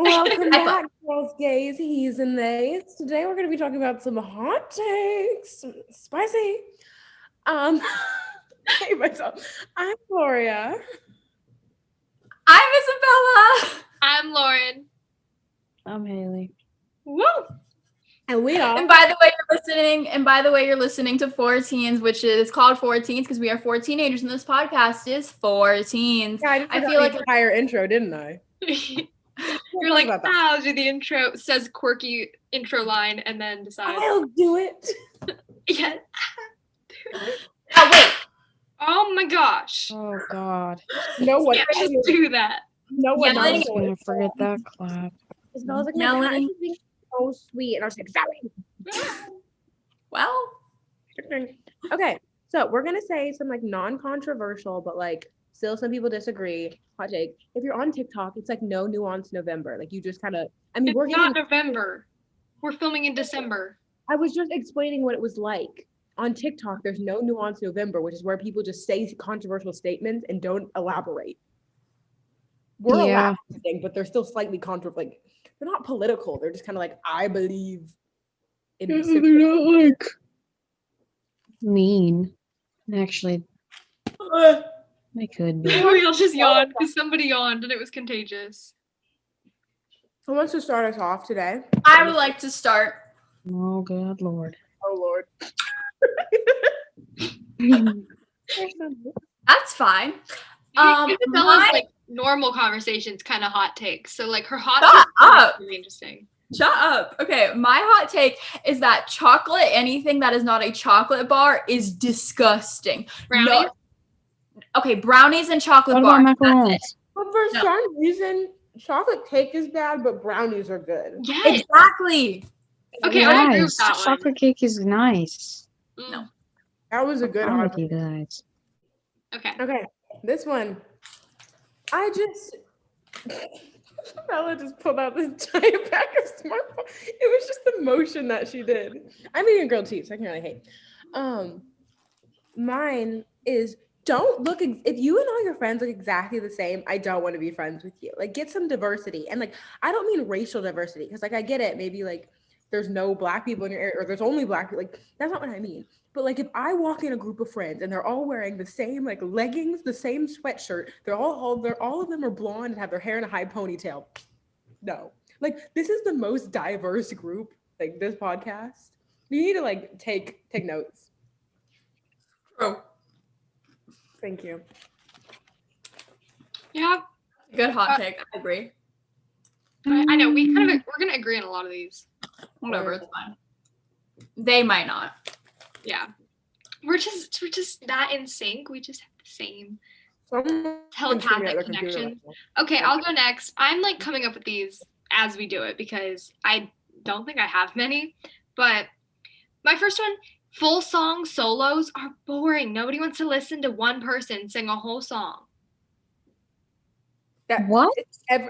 Welcome back, girls, gays, he's and theys. Today we're going to be talking about some hot takes, spicy. Hey, myself. I'm Gloria. I'm Isabella. I'm Lauren. I'm Haley. Woo! And we are. And by the way, you're listening to Four Teens, which is called Four Teens because we are 4 teenagers, and this podcast is for teens. Yeah, I feel like the entire intro, didn't I? You're like, I'll do the intro. Says quirky intro line, and then decides. I'll do it. Yeah. Oh wait. Oh my gosh. Oh God. No one. Can't just do that. No one. Yeah, I was gonna forget that clap. I was like, Melanie. being so sweet, and I was like, sorry. Well. Okay, so we're gonna say some like non-controversial, but like still some people disagree. Hot take. If you're on TikTok, it's like no nuance November. Like you just kind of. I mean, It's we're not getting. November. We're filming in December. I was just explaining what it was like. On TikTok, there's no nuance November, which is where people just say controversial statements and don't elaborate. We're Yeah. elaborating, but they're still slightly controversial. Like they're not political. They're just kind of like, I believe in. They're not like mean. Actually, they could be. We all just yawned because somebody yawned and it was contagious. Who wants to start us off today? I would like to start. Oh good Lord. Oh Lord. That's fine. Isabella's my- like normal conversations, kind of hot takes. So like her hot Shut takes are up. really interesting. Shut up. Okay, my hot take is that chocolate, anything that is not a chocolate bar, is disgusting. Brownies? Okay, brownies and chocolate What bars. about That's macarons? it. But for No. some reason, chocolate cake is bad, but brownies are good. Yes. Exactly. Okay, I agree with Nice. that one. Chocolate cake is nice. No. That was a good I'm hot with you guys. Okay. Okay, this one. I just Bella just pulled out this giant pack of smartphone. It was just the motion that she did. I'm eating grilled cheese, so I can really hate. Mine is don't look if you and all your friends look exactly the same, I don't want to be friends with you. Like get some diversity. And like I don't mean racial diversity, because like I get it, maybe like there's no black people in your area, or there's only black people. Like that's not what I mean. But like if I walk in a group of friends and they're all wearing the same like leggings, the same sweatshirt, all of them are blonde and have their hair in a high ponytail. No. Like this is the most diverse group, like this podcast. You need to like take notes. True. Thank you. Yeah. Good hot take. I agree. I know we're gonna agree on a lot of these. Whatever, it's fine. They might not. Yeah. We're just not in sync. We just have the same Someone telepathic connection. Okay, I'll go next. I'm like coming up with these as we do it because I don't think I have many. But my first one, full song solos are boring. Nobody wants to listen to one person sing a whole song. What?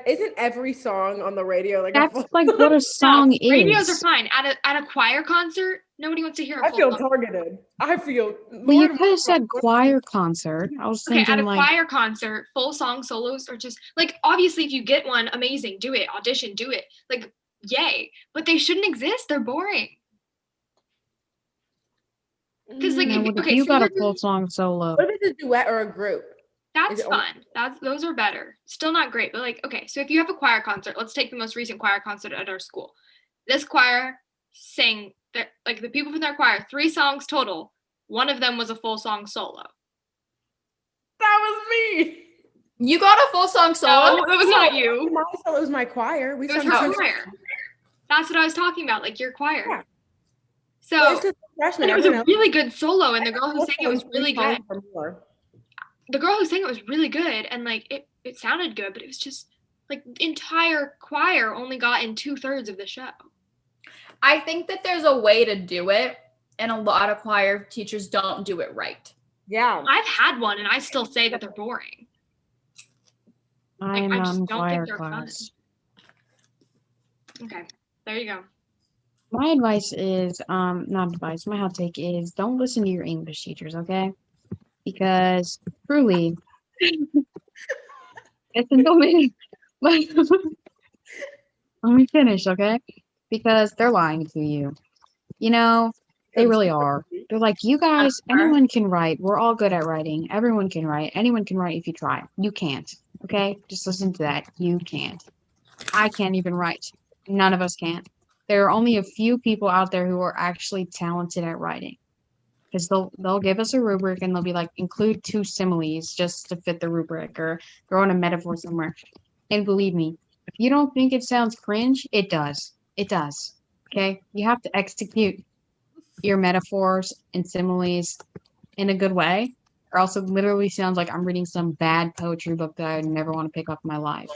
Isn't every song on the radio like That's like what a song is. Radios are fine. At a choir concert, nobody wants to hear a I full feel song. targeted. I feel. Well, you could have said choir concert. I was Okay, thinking at a like choir concert, full song solos are just like obviously if you get one, amazing, do it. Audition, do it. Like, yay. But they shouldn't exist. They're boring. Because like now, if, what if okay, you so got a you're doing- full song solo. What if it's a duet or a group? that's it fun. Those are better. Still not great, but like okay, so if you have a choir concert, let's take the most recent choir concert at our school. This choir sang like the people from their choir 3 songs total. One of them was a full song solo. That was me. You got a full song solo? No, that was not you. My solo was my choir. We It was sung her two- choir. That's what I was talking about, like your choir. Yeah. So But it's 'cause we're freshmen, and it was a everyone else- really good solo, and the girl who sang it was really good. Or more. The girl who sang it was really good, and like it sounded good, but it was just like the entire choir only got in 2/3 of the show. I think that there's a way to do it, and a lot of choir teachers don't do it right. Yeah. I've had one, and I still say that they're boring. I am I not just in don't choir think they're fun. class. Okay, there you go. My advice is, not advice, my hot take is don't listen to your English teachers, okay? Because truly, listen to me. Let me finish, okay? Because they're lying to you. You know, they really are. They're like, you guys, anyone can write. We're all good at writing. Everyone can write. Anyone can write if you try. You can't. Okay? Just listen to that. You can't. I can't even write. None of us can. There are only a few people out there who are actually talented at writing. Because they'll give us a rubric and they'll be like, include 2 similes just to fit the rubric or throw in a metaphor somewhere. And believe me, if you don't think it sounds cringe, it does. It does. Okay? You have to execute your metaphors and similes in a good way, or else it literally sounds like I'm reading some bad poetry book that I would never want to pick up in my life.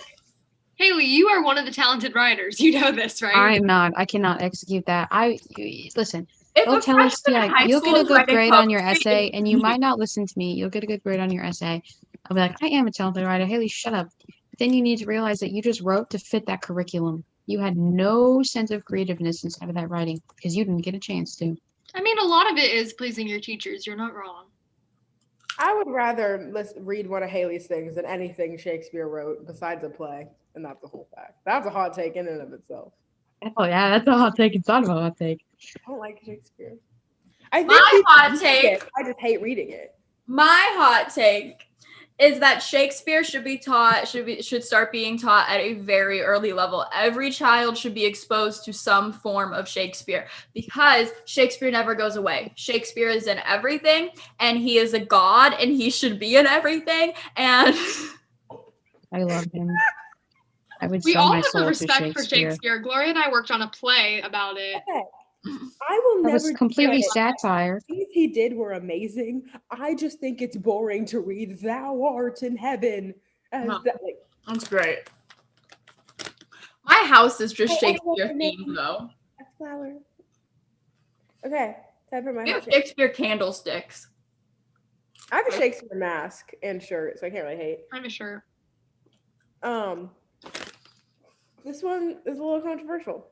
Haley, you are one of the talented writers. You know this, right? I am not. I cannot execute that. Listen. If They'll a tell us freshman in like high you'll school get a is good writing grade on your poetry, essay, and you might not listen to me. You'll get a good grade on your essay. I'll be like, I am a talented writer. Haley, shut up. Then you need to realize that you just wrote to fit that curriculum. You had no sense of creativeness inside of that writing because you didn't get a chance to. I mean, a lot of it is pleasing your teachers. You're not wrong. I would rather read one of Haley's things than anything Shakespeare wrote besides a play, and that's the whole fact. That's a hot take in and of itself. Oh yeah, that's a hot take. It's not a hot take. I don't like Shakespeare. I think My people hot read take. it. I just hate reading it. My hot take is that Shakespeare should start being taught at a very early level. Every child should be exposed to some form of Shakespeare because Shakespeare never goes away. Shakespeare is in everything, and he is a god, and he should be in everything. And I love him. I would We sell all my have soul the to respect for Shakespeare. Shakespeare. Gloria and I worked on a play about it. Okay. I will That never was completely discredit satire. things he did were amazing. I just think it's boring to read "Thou art in heaven" as No. that. Like, that's great. My house is just Oh, Shakespeare okay, themed, though. a flower. Okay, time for my We hot have take. Shakespeare candlesticks. I have a Shakespeare mask and shirt, so I can't really hate. I'm sure. This one is a little controversial.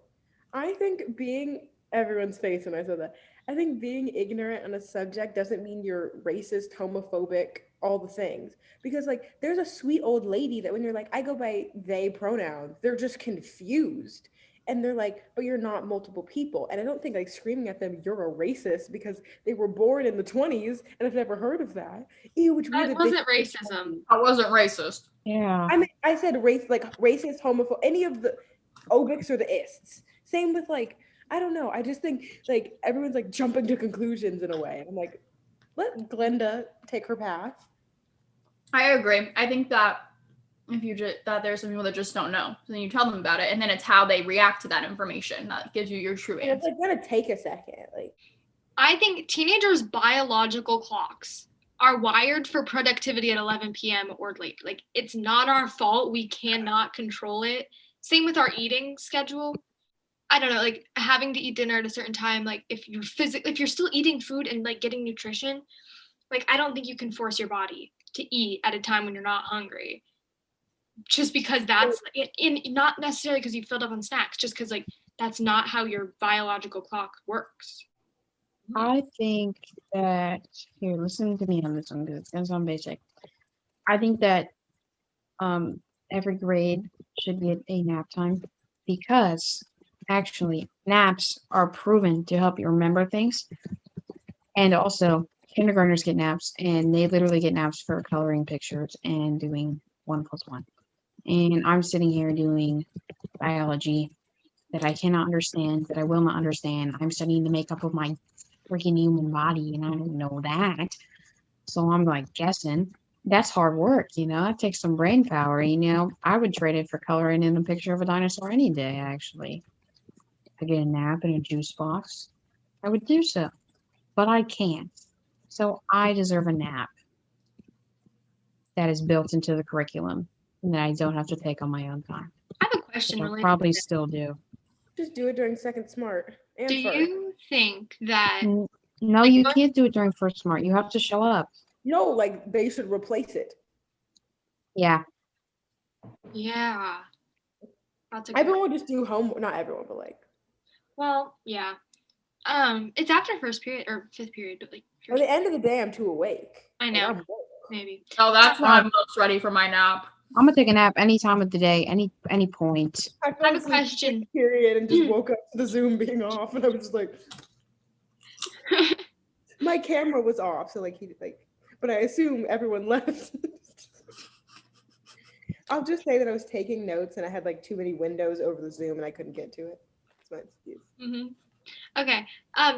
I think being everyone's face when I said that. I think being ignorant on a subject doesn't mean you're racist, homophobic, all the things. Because like there's a sweet old lady that when you're like, I go by they pronouns, they're just confused. And they're like, but you're not multiple people. And I don't think like screaming at them, you're a racist because they were born in the 20s and I've never heard of that. Ew, it's weird That they- wasn't racism. I wasn't racist. Yeah. I mean, I said race, like racist, homophobic, any of the obics or the ists. Same with like, I don't know. I just think like everyone's like jumping to conclusions in a way. I'm like, let Glenda take her path. I agree. I think that if you just that there's some people that just don't know, so then you tell them about it, and then it's how they react to that information that gives you your true And it's answer. like gonna take a second. Like, I think teenagers' biological clocks are wired for productivity at 11 p.m. or late. Like, it's not our fault. We cannot control it. Same with our eating schedule. I don't know, like having to eat dinner at a certain time. Like, if you're still eating food and like getting nutrition, like I don't think you can force your body to eat at a time when you're not hungry. Just because that's not necessarily because you filled up on snacks, just because like that's not how your biological clock works. I think that here, listen to me on this one because it's gonna sound basic. I think that every grade should be a nap time because actually naps are proven to help you remember things. And also kindergartners get naps and they literally get naps for coloring pictures and doing 1+1. And I'm sitting here doing biology that I cannot understand, that I will not understand. I'm studying the makeup of my freaking human body and I don't know that. So I'm like guessing. That's hard work, It takes some brain power, I would trade it for coloring in a picture of a dinosaur any day, actually. If I get a nap in a juice box, I would do so. But I can't. So I deserve a nap that is built into the curriculum and that I don't have to take on my own time. I have a Which question I related. probably to still do. just do it during second smart. And Do first. you think that No, Like, you what? can't do it during first smart. You have to show up. No, like they should replace it. Yeah. yeah. That's a good Everyone would just do home. Not everyone, but like well, yeah. It's after first period or fifth period, but like by the end of the day, I'm too awake. I Like, know. I'm woke. Maybe. So that's when I'm most ready for my nap. I'm gonna take a nap any time of the day, any point. I I have a question. Period, and just woke up to the Zoom being off, and I was just like, my camera was off, so like but I assume everyone left. I'll just say that I was taking notes and I had like too many windows over the Zoom and I couldn't get to it. That's my excuse. Okay.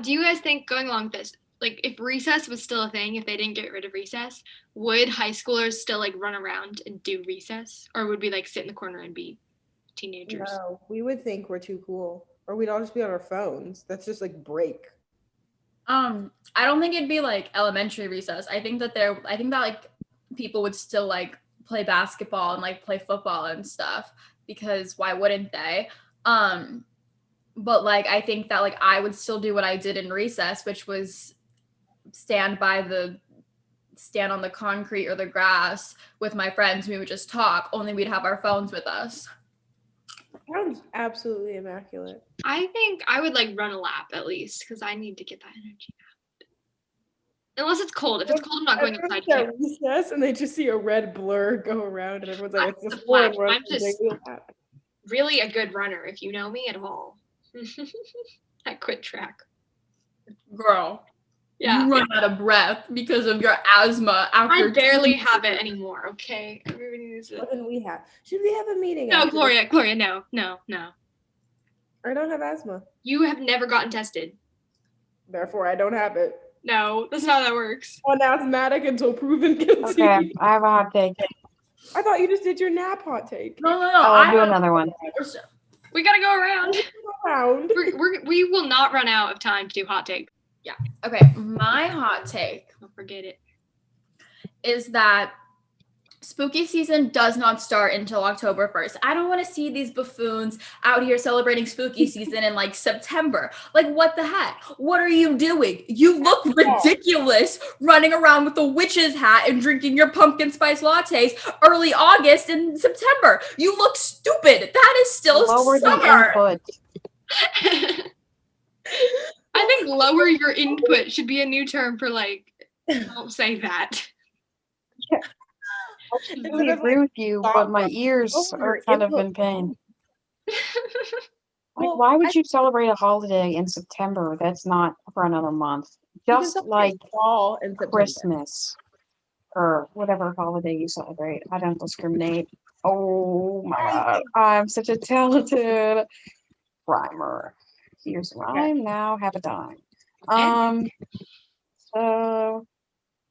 Do you guys think, going along with this, like if recess was still a thing, if they didn't get rid of recess, would high schoolers still like run around and do recess, or would we like sit in the corner and be teenagers? No, we would think we're too cool, or we'd all just be on our phones. That's just like break. I don't think it'd be like elementary recess. I think that like people would still like play basketball and like play football and stuff, because why wouldn't they? But like I think that like I would still do what I did in recess, which was stand on the concrete or the grass with my friends. We would just talk, only we'd have our phones with us. Sounds absolutely immaculate. I think I would like run a lap at least, because I need to get that energy out. Unless it's cold. If it's cold, I'm not going outside. At recess, and they just see a red blur go around, and everyone's like, "It's That's a a flash. run." I'm just really a good runner, if you know me at all. I quit track. Girl, Yeah. you run out of breath because of your asthma after I barely have it anymore, okay? Everybody needs it. What did we have? Should we have a meeting? No, after this? Gloria, no. I don't have asthma. You have never gotten tested. Therefore, I don't have it. No, that's not how that works. Unasthmatic until proven guilty. Okay, I have a hot take. I thought you just did your nap hot take. No. I'll do another one. We gotta go around. Around. We will not run out of time to do hot take. Okay, my hot take Don't forget it. is that spooky season does not start until October 1st. I don't want to see these buffoons out here celebrating spooky season in like September. Like, what the heck? What are you doing? You look ridiculous running around with a witch's hat and drinking your pumpkin spice lattes early August and September. You look stupid. That is still Lower the summer. input. I think lower your input should be a new term for like, don't say that. I completely agree with you, but my ears are kind of in pain. Like, why would you celebrate a holiday in September? That's not for another month. Just like fall and Christmas or whatever holiday you celebrate. I don't discriminate. Oh my God. I'm such a talented rhymer. Here's a rhyme, now have a dime. So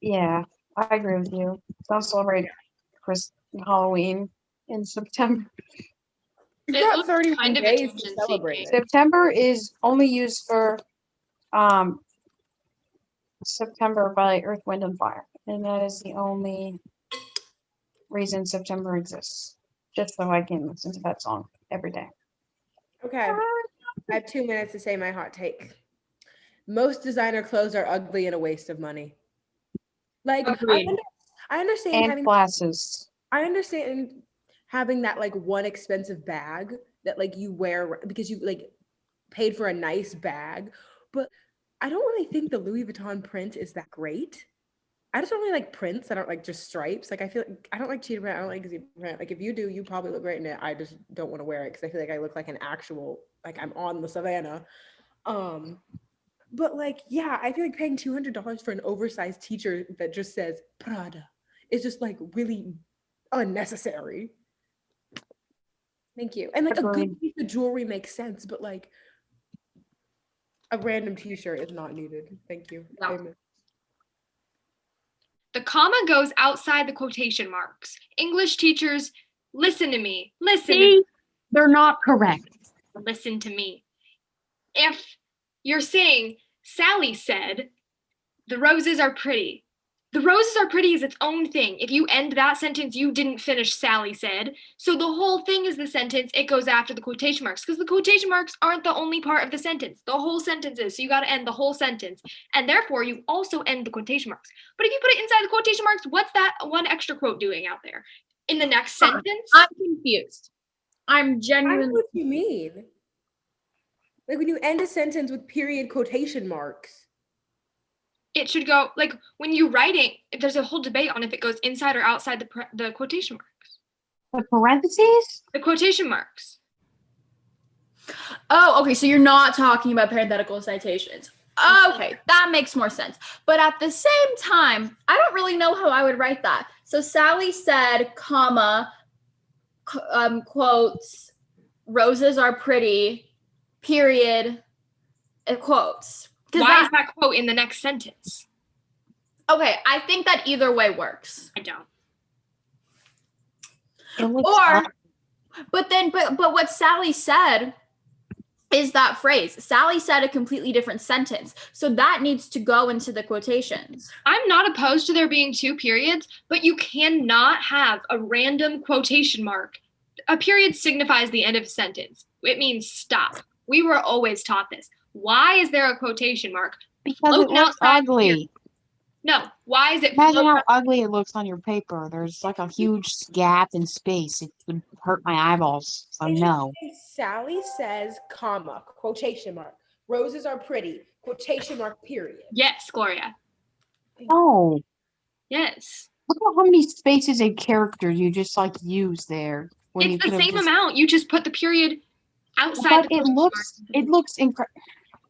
yeah, I agree with you. Don't celebrate Halloween in September. You've It got looks 31 kind of days to attention celebrate seeking. it. September is only used for September by Earth, Wind, and Fire. And that is the only reason September exists. Just so I can listen to that song every day. Okay. I have 2 minutes to say my hot take. Most designer clothes are ugly and a waste of money. Like, Agreed. I understand And having classes. I understand having that like one expensive bag that like you wear because you like paid for a nice bag, but I don't really think the Louis Vuitton print is that great. I just don't really like prints. I don't like just stripes. Like I feel like I don't like cheetah print. I don't like zebra print. Like if you do, you probably look great in it. I just don't want to wear it because I feel like I look like an actual like I'm on the savannah. But like yeah, I feel like paying $200 for an oversized t-shirt that just says Prada is just like really unnecessary. Thank you. And like a Agreed. good piece of jewelry makes sense, but like a random t-shirt is not needed. Thank you. No. Amen. The comma goes outside the quotation marks. English teachers, listen to me. They're not correct. Listen to me. If you're saying, Sally said, the roses are pretty. The roses are pretty is its own thing. If you end that sentence, you didn't finish Sally said. So the whole thing is the sentence. It goes after the quotation marks because the quotation marks aren't the only part of the sentence. The whole sentence is. So you got to end the whole sentence. And therefore, you also end the quotation marks. But if you put it inside the quotation marks, what's that one extra quote doing out there? In the next sentence? I'm confused. I'm I know genuinely what you mean. Like when you end a sentence with period quotation marks. It should go, like, when you write it, if there's a whole debate on if it goes inside or outside the quotation marks. The parentheses? The quotation marks. Oh, okay. So you're not talking about parenthetical citations. Okay, that makes more sense. But at the same time, I don't really know how I would write that. So Sally said, comma, quotes, roses are pretty, period, quotes. Why is that quote in the next sentence? Okay, I think that either way works. I don't. Or, but what Sally said is that phrase. Sally said a completely different sentence. So that needs to go into the quotations. I'm not opposed to there being 2 periods, but you cannot have a random quotation mark. A period signifies the end of a sentence. It means stop. We were always taught this. Why is there a quotation mark? Because it looks ugly. No. Why is it Imagine how ugly it looks on your paper. There's like a huge gap in space. It would hurt my eyeballs. So no. Sally says, comma, quotation mark. Roses are pretty, quotation mark, period. Yes, Gloria. Oh, Yes. look at how many spaces and characters you just like use there. When you It's the could've same just- amount. You just put the period outside. But the it quotation looks incredible. mark.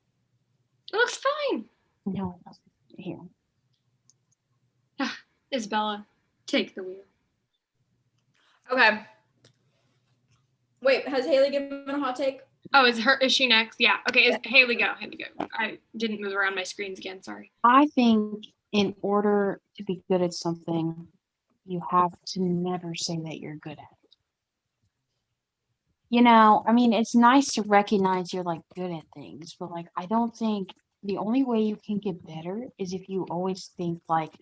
It looks fine. No, it doesn't. Here. Isabella, take the wheel. Okay. Wait, has Haley given a hot take? Oh, is she next? Yeah. Okay, Haley go. Haley go. I didn't move around my screens again. Sorry. I think in order to be good at something, you have to never say that you're good at it. You know, I mean, it's nice to recognize you're like good at things, but like, I don't think the only way you can get better is if you always think like,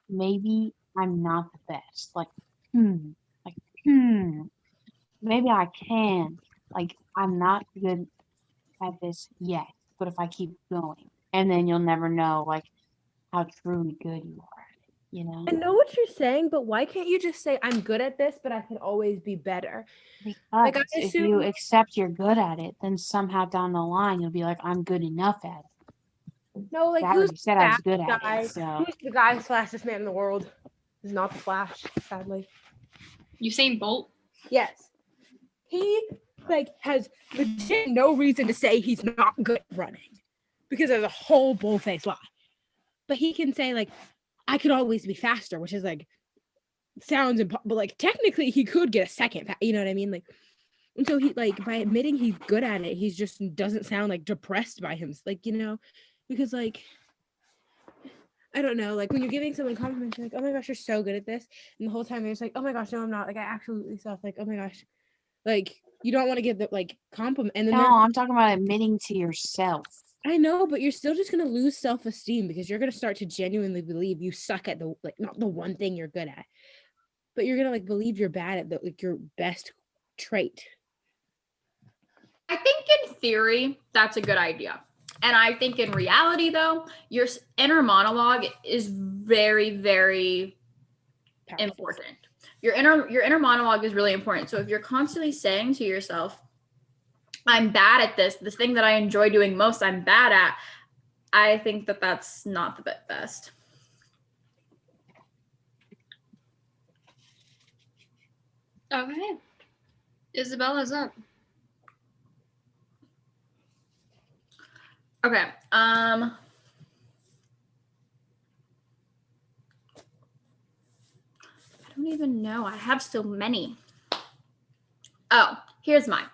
maybe I'm not the best. Like, maybe I can. Like, I'm not good at this yet, but if I keep going, and then you'll never know like how truly good you are at it, you know? I know what you're saying, but why can't you just say, I'm good at this, but I can always be better? Because I if you assume- accept you're good at it, then somehow down the line you'll be like, I'm good enough at it. No, like I who's already said I was that good at guy? it, so Who's the guy fastest man in the world? Is not the Flash, sadly. Usain Bolt. Yes. He like has legit no reason to say he's not good at running because there's a whole bullface lie. But he can say like, I could always be faster, which is like sounds but like technically he could get a second. You know what I mean? Like, and so he like by admitting he's good at it, he's just doesn't sound like depressed by him. Like, you know, because like I don't know, like when you're giving someone compliments, you're like, oh my gosh, you're so good at this. And the whole time they're just like, oh my gosh, no, I'm not. Like I absolutely suck. Like, oh my gosh. Like you don't want to give the like compliment. And then no, I'm talking about admitting to yourself. I know, but you're still just gonna lose self-esteem because you're gonna start to genuinely believe you suck at the like not the one thing you're good at, but you're gonna like believe you're bad at the like your best trait. I think in theory, that's a good idea. And I think in reality, though, your inner monologue is very, very Powerful. important. Your inner monologue is really important. So if you're constantly saying to yourself, I'm bad at this thing that I enjoy doing most, I'm bad at, I think that that's not the best. Okay. Isabella's up. Okay. I don't even know. I have so many. Oh, here's mine.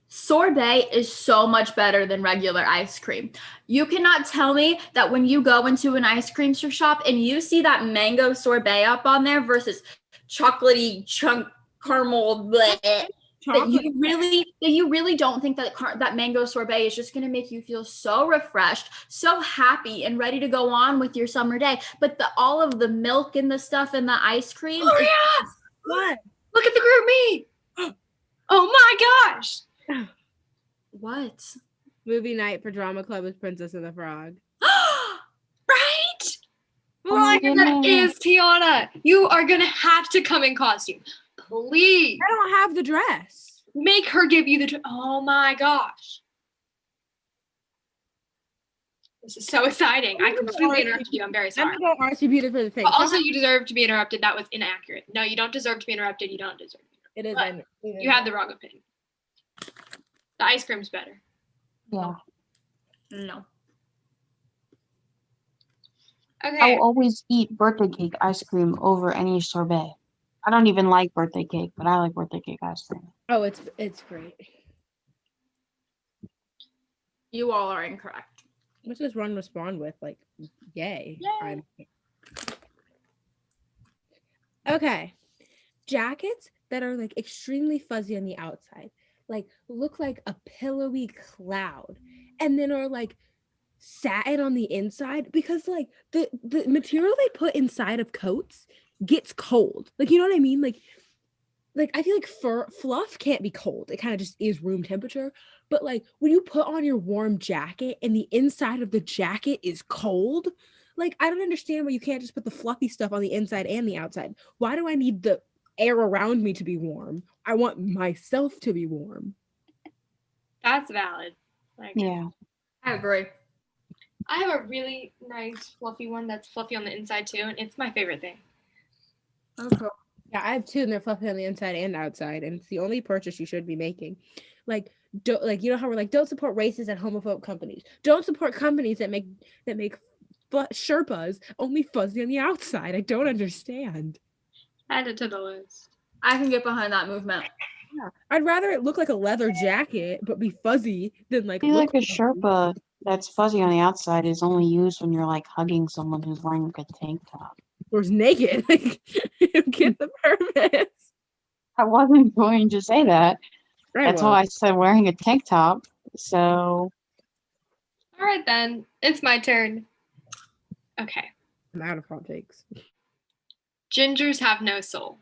Sorbet is so much better than regular ice cream. You cannot tell me that when you go into an ice cream shop and you see that mango sorbet up on there versus chocolatey chunk caramel bleh, that you really don't think that that mango sorbet is just going to make you feel so refreshed, so happy and ready to go on with your summer day. But all of the milk and the stuff and the ice cream. Gloria! What? Look at the group me. Oh my gosh. What? Movie night for drama club with Princess and the Frog. Right? Oh my Ryan, that goodness. is Tiana. You are going to have to come in costume. Please. I don't have the dress. Make her give you the. Oh my gosh. This is so exciting. I completely interrupted you. I'm very I'm sorry. gonna go RSVP for the thing. But also, you deserve to be interrupted. That was inaccurate. No, you don't deserve to be interrupted. You don't deserve to be it is. But You have the wrong opinion. The ice cream's better. Yeah. No. I Okay. will always eat birthday cake ice cream over any sorbet. I don't even like birthday cake, but I like birthday cake ice cream. Oh, it's great. You all are incorrect. Let's just respond with like, yay. Yay. Okay. Jackets that are like extremely fuzzy on the outside, like look like a pillowy cloud, and then are like satin on the inside, because like the material they put inside of coats gets cold. Like, you know what I mean? Like I feel like fluff can't be cold. It kind of just is room temperature. But like when you put on your warm jacket and the inside of the jacket is cold, like I don't understand why you can't just put the fluffy stuff on the inside and the outside. Why do I need the air around me to be warm? I want myself to be warm. That's valid. Like, Yeah. I agree. I have a really nice fluffy one that's fluffy on the inside too, and it's my favorite thing. Okay. Yeah, I have two, and they're fluffy on the inside and outside, and it's the only purchase you should be making. Like, you know how we're like, don't support racist and homophobic companies. Don't support companies that make Sherpas only fuzzy on the outside. I don't understand. Add it to the list. I can get behind that movement. Yeah, I'd rather it look like a leather jacket but be fuzzy than like I feel like a look Sherpa that's fuzzy on the outside is only used when you're like hugging someone who's wearing like a tank top. or is naked. Like, you get the purpose. I wasn't going to say that. That's why I said wearing a tank top. So All right then, it's my turn. Okay. I'm out of hot takes. Gingers have no soul.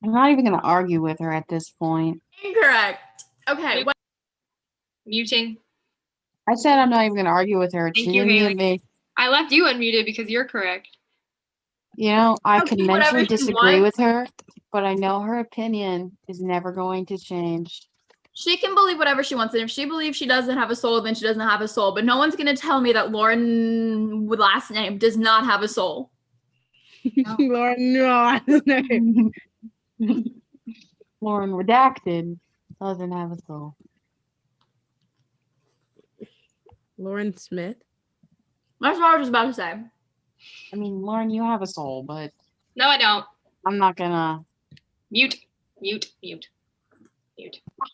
I'm not even going to argue with her at this point. Incorrect. Okay. What? Muting. I said I'm not even going to argue with her. Thank She you, didn't Haley. give me. I left you unmuted because you're correct. You know, I Okay, can whatever mentally you disagree want. with her, but I know her opinion is never going to change. She can believe whatever she wants, and if she believes she doesn't have a soul, then she doesn't have a soul. But no one's gonna tell me that Lauren with last name does not have a soul. Lauren, no. Lauren Redacted doesn't have a soul. Lauren Smith. That's what I was just about to say. I mean, Lauren, you have a soul, but No, I don't. I'm not gonna. Mute.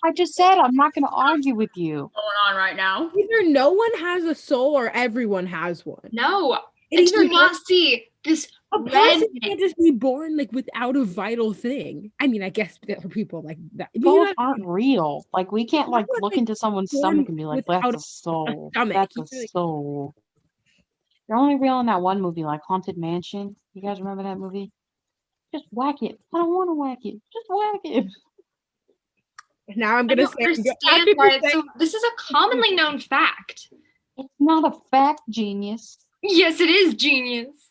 I just said I'm not gonna argue with you. Going on right now. Either no one has a soul or everyone has one. No. It I either do not see this a red. person can't just be born like without a vital thing. I mean, I guess for people like that. But you know Souls what I mean? aren't real. Like we can't like Someone, look like, into someone's born stomach and be like, without "That's a soul. stomach." That's You a really- soul." They're only real in that one movie, like Haunted Mansion. You guys remember that movie? Just whack it. I don't want to whack it. Just whack it. Now I'm I gonna don't say, understand why it's so. This is a commonly known fact. It's not a fact, genius. Yes, it is genius.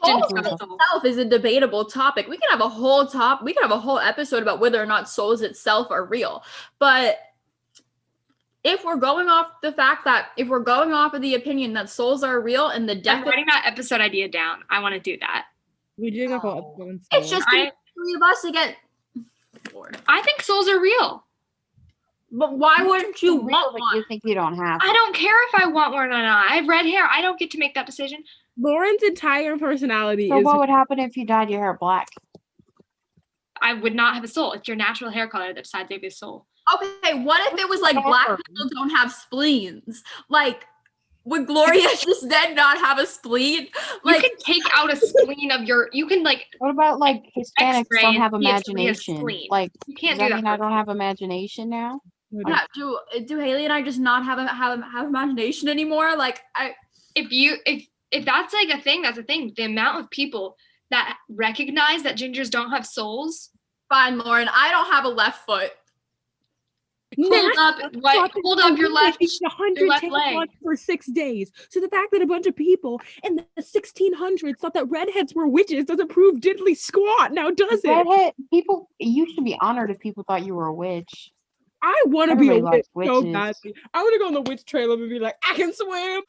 Souls Gingers have a soul. itself is a debatable topic. We can have a whole We can have a whole episode about whether or not souls itself are real. But if we're going off of the opinion that souls are real and the I'm death, writing that episode idea down. I want to do that. we doing a whole episode on it's souls. just gonna be three of us again. Lord. I think souls are real. But why wouldn't you Real, want but one? you think you don't have I don't care if I want one or not. I have red hair. I don't get to make that decision. Lauren's entire personality So is what would happen if you dyed your hair black? I would not have a soul. It's your natural hair color that decides if you have a soul. Okay, what if it was like black Whatever. people don't have spleens? Like, would Gloria just then not have a spleen? You Like, can take out a spleen of your. You can like. What about like Hispanics X-ray don't and have see if somebody has imagination? spleen. Like, You does can't do that that. mean I don't have imagination now? yeah, do Haley and I just not have imagination anymore? Like, If that's like a thing, that's a thing. The amount of people that recognize that gingers don't have souls. fine, Lauren, I don't have a left foot. Hold up your left. It's 110 leg. watts for 6 days. So the fact that a bunch of people in the 1600s thought that redheads were witches doesn't prove diddly squat. Now does it? Redhead people, you should be honored if people thought you were a witch. I want to be a Everybody witch likes so witches. badly. I want to go on the witch trail and be like, I can swim.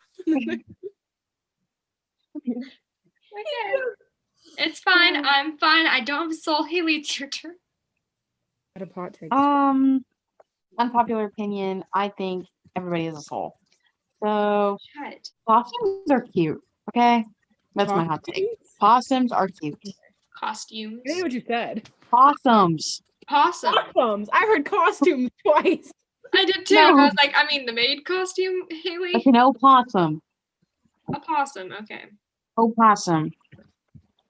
Okay. It's fine. I'm fine. I don't have a soul. Haley, it's your turn. Unpopular opinion. I think everybody is a soul. So Shut. possums are cute. Okay, that's my hot take. Possums are cute. Costumes. I know what you said. Possums. Possum. Costumes. I heard costumes twice. I did too. No. I was like, I mean, the maid costume, Haley. Like an opossum. A possum. Okay. Opossum.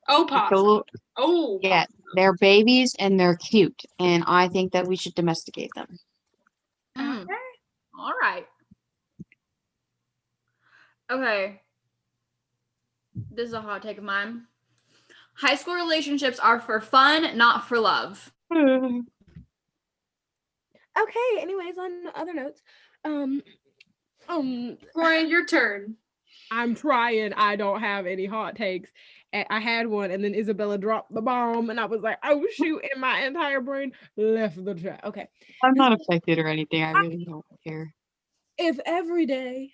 Oh, Like a possum. little- Oh. yeah, they're babies and they're cute, and I think that we should domesticate them. Mm. All right. Okay. This is a hot take of mine. High school relationships are for fun, not for love. Okay, anyways, on other notes, Ryan, your turn. I'm trying. I don't have any hot takes. I had one, and then Isabella dropped the bomb, and I was like, "Oh shoot!" And my entire brain left the chat. Okay, I'm not affected or anything. I really don't care. if every day,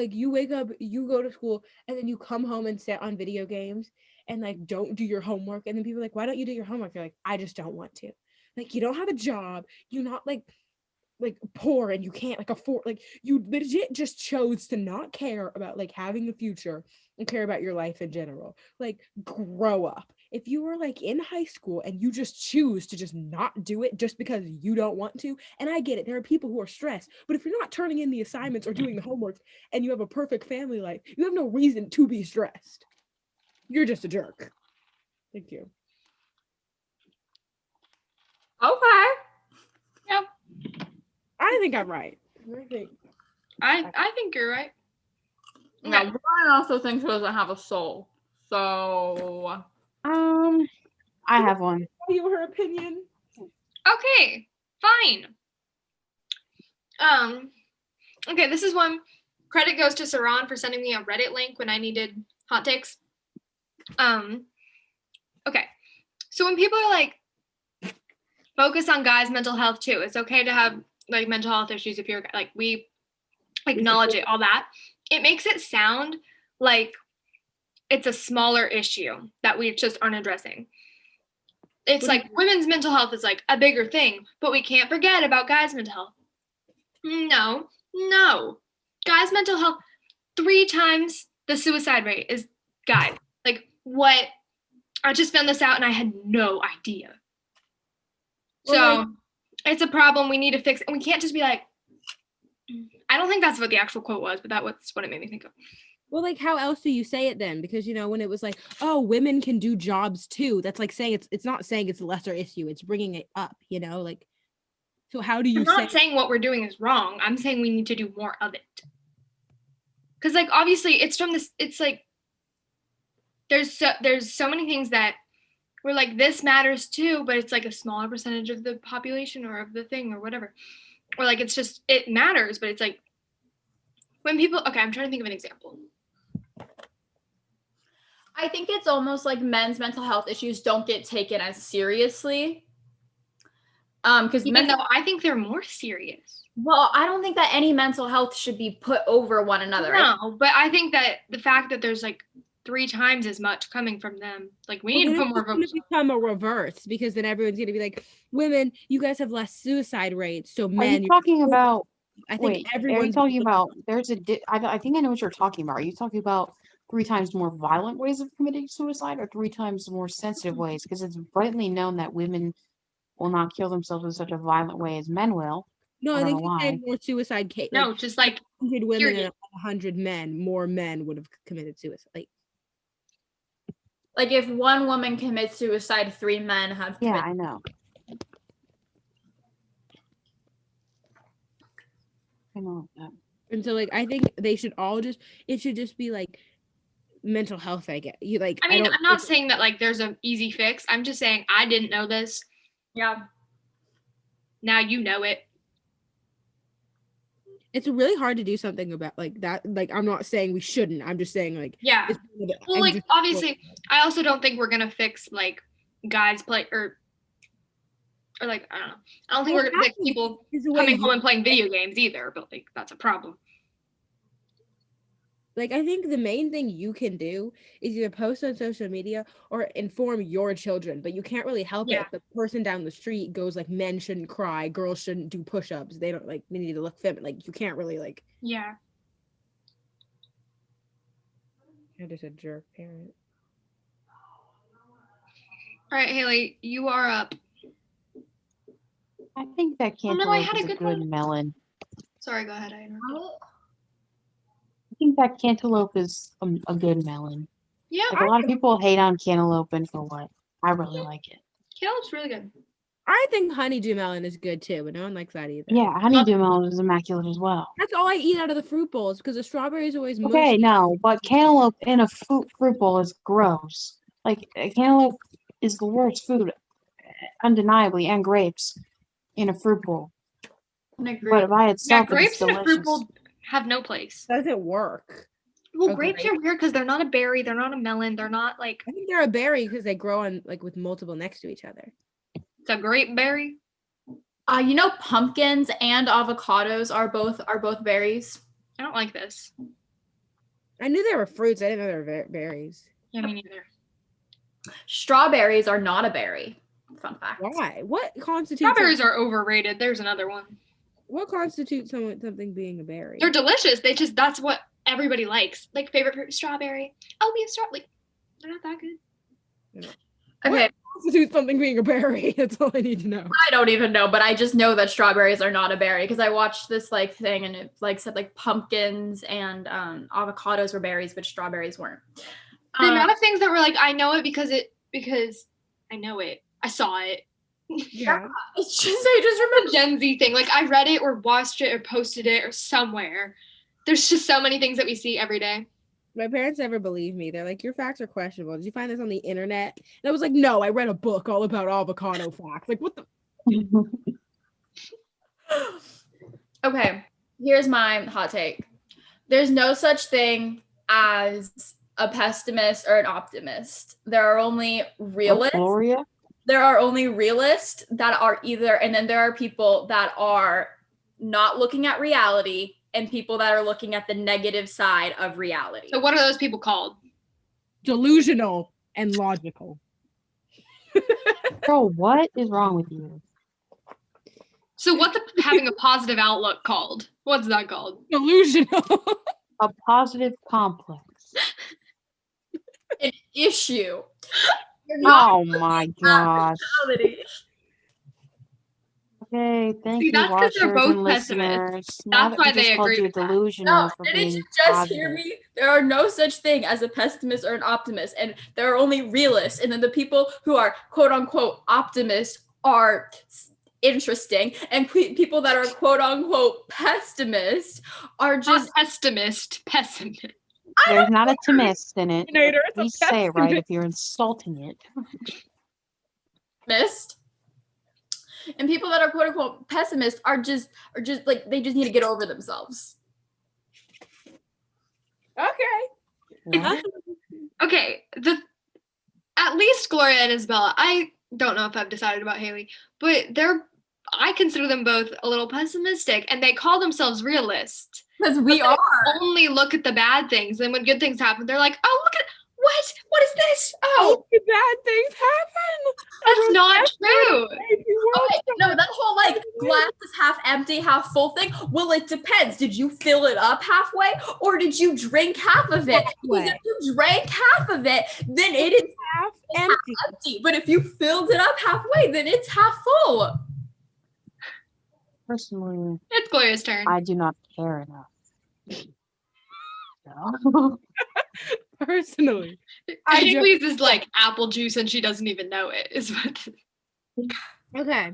you wake up, you go to school, and then you come home and sit on video games and like don't do your homework, and then people are like, "Why don't you do your homework?" You're like, "I just don't want to." Like you don't have a job. You're not like poor and you can't like afford, like you legit just chose to not care about like having a future and care about your life in general. Like grow up. If you were like in high school and you just choose to just not do it just because you don't want to, and I get it, there are people who are stressed, but if you're not turning in the assignments or doing the homework and you have a perfect family life, you have no reason to be stressed. You're just a jerk. Thank you. Okay. Yep. I think I'm right. I think you're right. Now, Okay. Brian also thinks he doesn't have a soul. So, I have one. You her opinion. Okay, fine. Okay, this is one. Credit goes to Saran for sending me a Reddit link when I needed hot takes. Okay. So when people are like, focus on guys' mental health too. It's okay to have like mental health issues if you're like, we acknowledge it, all that. It makes it sound like it's a smaller issue that we just aren't addressing. It's like women's mental health is like a bigger thing, but we can't forget about guys' mental health. No. Guys' mental health, 3 times the suicide rate is guys. Like what? I just found this out and I had no idea. So it's a problem we need to fix. And we can't just be like, I don't think that's what the actual quote was, but that's what it made me think of. Well, like, how else do you say it then? Because, when it was like, oh, women can do jobs too, that's like saying it's not saying it's a lesser issue. It's bringing it up, like, so how do you I'm not saying what we're doing is wrong. I'm saying we need to do more of it. Because, like, obviously it's from this, it's like, there's so many things that we're like, this matters too, but it's like a smaller percentage of the population or of the thing or whatever. Or like, it's just, it matters, but it's like, when people, okay, I'm trying to think of an example. I think it's almost like men's mental health issues don't get taken as seriously. Because Even though I think they're more serious. Well, I don't think that any mental health should be put over one another. No, but I think that the fact that there's like 3 times as much coming from them, like we need to put more It's going to become a reverse, because then everyone's going to be like, women, you guys have less suicide rates, so Are men. you talking about? I think Wait, are you everyone's talking about? There's a. I think I know what you're talking about. Are you talking about 3 times more violent ways of committing suicide, or 3 times more sensitive ways? Because it's blatantly known that women will not kill themselves in such a violent way as men will. No, I I don't think know you why. said more suicide case. No, just like 100 women period. and 100 men, more men would have committed suicide. Like if one woman commits suicide, 3 men have Yeah, committed. I know. I know that. And so, like, I think they should all it should just be like mental health. I get you. Like, I mean, don't I'm not think- saying that like there's an easy fix. I'm just saying I didn't know this. Yeah. Now you know it. it's really hard to do something about like that. Like, I'm not saying we shouldn't. I'm just saying like, Yeah. it's one of the- Well, I'm like just- obviously, I also don't think we're gonna fix like guys play or Or like, I don't know. I don't think we're gonna pick people Is the way coming you- home and playing video games either, but like that's a problem. Like, I think the main thing you can do is either post on social media or inform your children, but you can't really help it Yeah. if the person down the street goes like, men shouldn't cry, girls shouldn't do push-ups, they don't like, they need to look feminine. Like, you can't really like, Yeah. you're just a jerk parent. All right, Haley, you are up. I think that Oh, no, cantaloupe I had is a a good good one. melon. Sorry, go ahead. I interrupted. I think that cantaloupe is a good melon. Yeah, Like a lot of people hate on cantaloupe, and for what? I really like it. Caleb's really good. I think honeydew melon is good too, but no one likes that either. Yeah, honeydew melon is immaculate as well. That's all I eat out of the fruit bowls because the strawberry is always mushy. Okay, no, but cantaloupe in a fruit bowl is gross. Like a cantaloupe is the worst food, undeniably, and grapes in a fruit bowl. I agree. But by Yeah, itself, grapes it's in a delicious. fruit bowl have no place. Doesn't work. Well, A grapes grape? are weird because they're not a berry, they're not a melon, they're not like I think they're a berry because they grow on like with multiple next to each other. it's a grape berry. Pumpkins and avocados are both berries. I don't like this. I knew they were fruits. I didn't know they were berries. Yeah, me neither. Strawberries are not a berry. Fun fact. Why? What constitutes Strawberries are overrated. There's another one. what constitutes something being a berry? They're delicious. That's what everybody likes. Like favorite fruit, strawberry. Oh, we have strawberry. They're not that good. Okay, Constitutes something being a berry. That's all I need to know. I don't even know, but I just know that strawberries are not a berry because I watched this like thing and it like said like pumpkins and avocados were berries, but strawberries weren't. The amount of things that were like, I know it because I know it. I saw it. Yeah. It's just I just remember. The Gen Z thing. Like I read it or watched it or posted it or somewhere. There's just so many things that we see every day. My parents never believe me. They're like, your facts are questionable. Did you find this on the internet? And I was like, no, I read a book all about avocado facts. Like, what the? Okay, here's my hot take. There's no such thing as a pessimist or an optimist. There are only realists. Gloria? There are only realists that are either, and then there are people that are not looking at reality and people that are looking at the negative side of reality. So what are those people called? Delusional and logical. Bro, what is wrong with you? So what's having a positive outlook called? What's that called? Delusional. A positive complex. An issue. You're not Oh my gosh. reality. Okay, thank See, you, that's 'cause they're watchers and both pessimists. listeners. Now That's that we why they just called agree you with that. delusional No, for didn't being you just positive. hear me? There are no such thing as a pessimist or an optimist, and there are only realists. And then the people who are quote unquote optimists are interesting, and people that are quote unquote pessimist are Not just pessimist. There's not a timist in it. Nader, it's a Please say it right pessimist. if you're insulting it. missed. And people that are quote unquote pessimist are just like they just need to get over themselves. Okay. What? Okay, at least Gloria and Isabella. I don't know if I've decided about Haley, but I consider them both a little pessimistic, and they call themselves realists. Because we are. Only look at the bad things, and when good things happen, they're like, "Oh, look at what is this? Oh, Oh, bad things happen. that's not true." Okay, no, that whole like glass is half empty, half full thing. Well, it depends. Did you fill it up halfway or did you drink half of it? Because if you drank half of it, then it is Half empty. empty. But if you filled it up halfway, then it's half full. Personally, It's Gloria's turn. I do not care enough. So, Personally. I just- Haley's is like apple juice, and she doesn't even know it. Is what? Okay.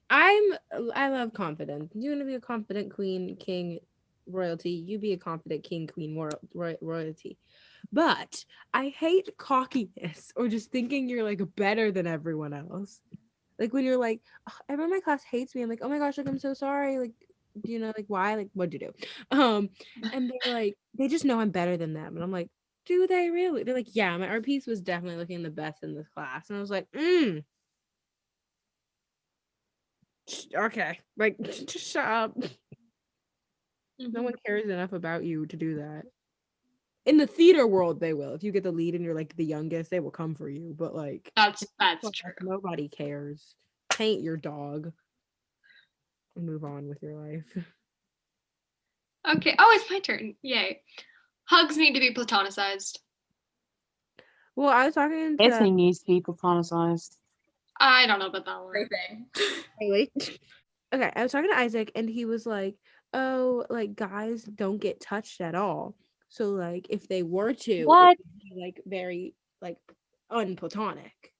I love confidence. You want to be a confident queen, king, royalty. You be a confident king, queen, royalty. But I hate cockiness or just thinking you're like better than everyone else. Like when you're like, "Ugh, everyone in my class hates me. I'm like, oh my gosh, like I'm so sorry. Like, do you know like why? Like, what'd you do? And they're like, they just know I'm better than them. And I'm like, do they really? They're like, yeah, my art piece was definitely looking the best in this class. And I was like, Okay, like just shut up. No Mhm. one cares enough about you to do that. In the theater world, they will. If you get the lead and you're like the youngest, they will come for you. But like, That's fuck, true. nobody cares. Paint your dog and move on with your life. Okay. Oh, it's my turn. Yay. Hugs need to be platonicized. Well, I was talking to Kissing needs to be platonicized. I don't know about that one. Everything. Haley. Okay, I was talking to Isaac, and he was like, "Oh, like guys don't get touched at all. So like, if they were to, What? it would be like very like unplatonic.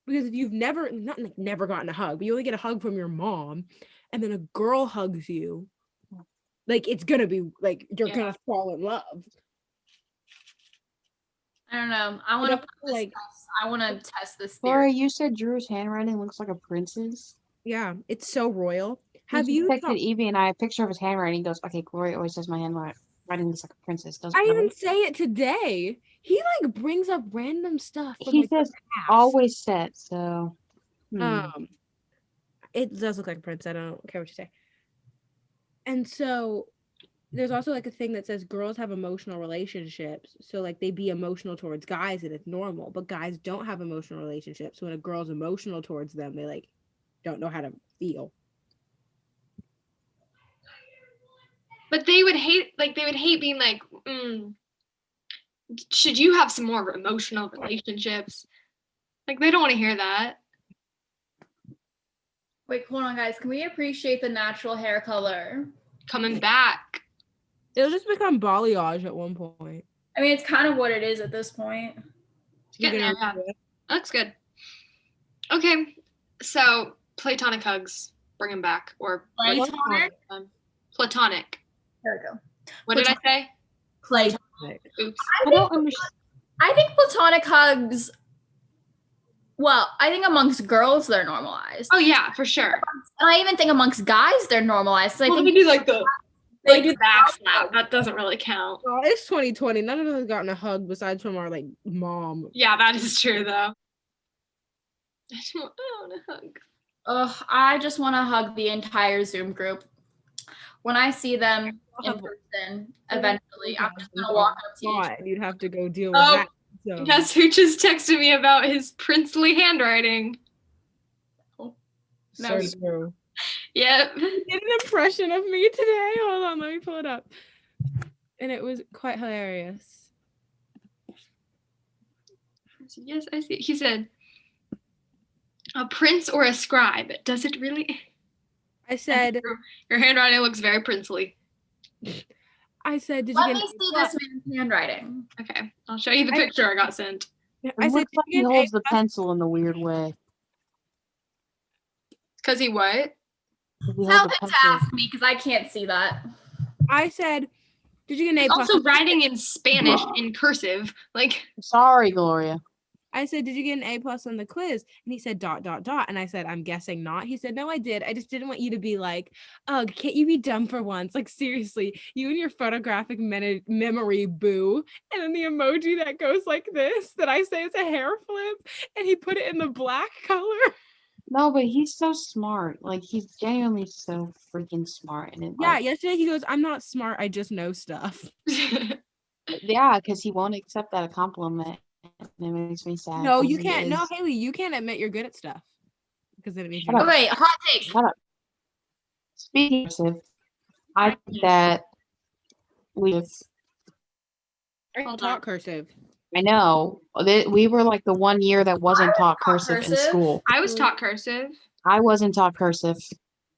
Because if you've not like never gotten a hug, but you only get a hug from your mom, and then a girl hugs you, like it's gonna be like you're gonna fall in love. I don't know. I want to like I want to test this Laura, theory. you said Drew's handwriting looks like a prince's. yeah, it's so royal. He Have just you? texted Evie and I a picture of his handwriting. He goes, "Okay, Gloria always says my handwriting looks like a princess." Does I it didn't really? say it today. He like brings up random stuff. From, He like, the says past. always said so. It does look like a prince. I don't care what you say. And so there's also like a thing that says girls have emotional relationships. So like they be emotional towards guys and it's normal, but guys don't have emotional relationships. So when a girl's emotional towards them, they like don't know how to feel. But they would hate being like, should you have some more emotional relationships? Like they don't want to hear that. Wait, hold on, guys. Can we appreciate the natural hair color? Coming back. It'll just become balayage at one point. I mean, it's kind of what it is at this point. You're Getting gonna there, yeah. Looks good. Okay, so platonic hugs, bring them back, or Platonic? platonic. There we go. What did I say? Platonic. Oops. I don't understand. I think platonic hugs. Well, I think amongst girls they're normalized. Oh yeah, for sure. And I even think amongst guys they're normalized. So I think they do like the they do back slap. That doesn't really count. Oh, it's 2020. None of us have gotten a hug besides from our like mom. Yeah, that is true though. I want a hug. Ugh, I just want to hug the entire Zoom group. When I see them in person, eventually, I'm just gonna walk up to you. And you'd have to go deal with Oh, that. So. guess who just texted me about his princely handwriting? So true. Yep. He did an impression of me today. Hold on, let me pull it up. And it was quite hilarious. Yes, I see. He said, a prince or a scribe. Does it really? I said, your handwriting looks very princely. I said, did Let you me get see this man's handwriting. Okay, I'll show you the picture I got sent. I It said, looks like he holds the pencil in a weird way. Because he what? He holds Tell the him to pencil. ask me because I can't see that. I said, did you get an A+? Also writing in Spanish in cursive. Like, Sorry, Gloria. I said, did you get an A+ on the quiz? And he said, ... And I said, I'm guessing not. He said, no, I did. I just didn't want you to be like, oh, can't you be dumb for once? Like, seriously, you and your photographic memory, boo. And then the emoji that goes like this, that I say is a hair flip. And he put it in the black color. No, but he's so smart. Like, he's genuinely so freaking smart. And Yeah, yesterday he goes, I'm not smart. I just know stuff. yeah, because he won't accept that a compliment. And it makes me sad. No, you can't. No, Haley, you can't admit you're good at stuff. Because then it means Shut you're up. not. Wait, hot take. Shut up. Speaking of cursive, I think that Taught cursive. I know. We were like the one year that wasn't taught cursive in school. I was taught cursive. I wasn't taught cursive.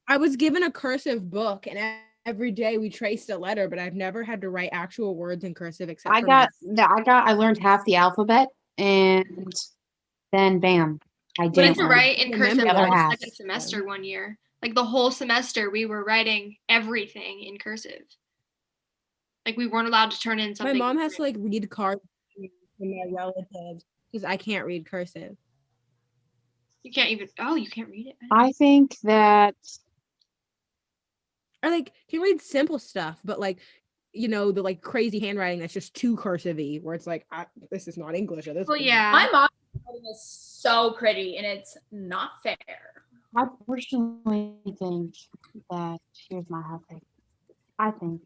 I was given a cursive book, and every day we traced a letter, but I've never had to write actual words in cursive except I learned half the alphabet, and then bam, I We had didn't to learn. write in cursive Remember the whole that. second semester one year. Like the whole semester, we were writing everything in cursive. Like we weren't allowed to turn in My something. mom has to like read cards from my relatives because I can't read cursive. You can't even. Oh, you can't read it. I think that Or like can read simple stuff, but like the like crazy handwriting that's just too cursive-y, where it's like this is not English at this Well, point. yeah. My mom's handwriting is so pretty and it's not fair. I personally think that here's my hot take. I think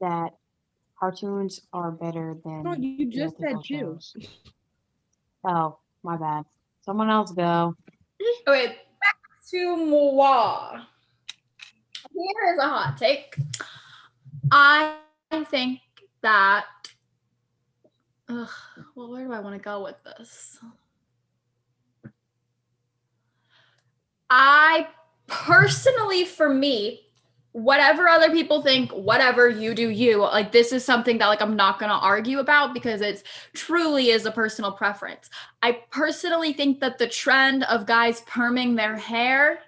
that cartoons are better Oh, than you just said theatrical two. shows. Oh, my bad. Someone else go. Okay, back to moi. Here is a hot take. I think that. Ugh, well, where do I want to go with this? I personally, for me, whatever other people think, whatever you do, you like this is something that like I'm not going to argue about because it's truly is a personal preference. I personally think that the trend of guys perming their hair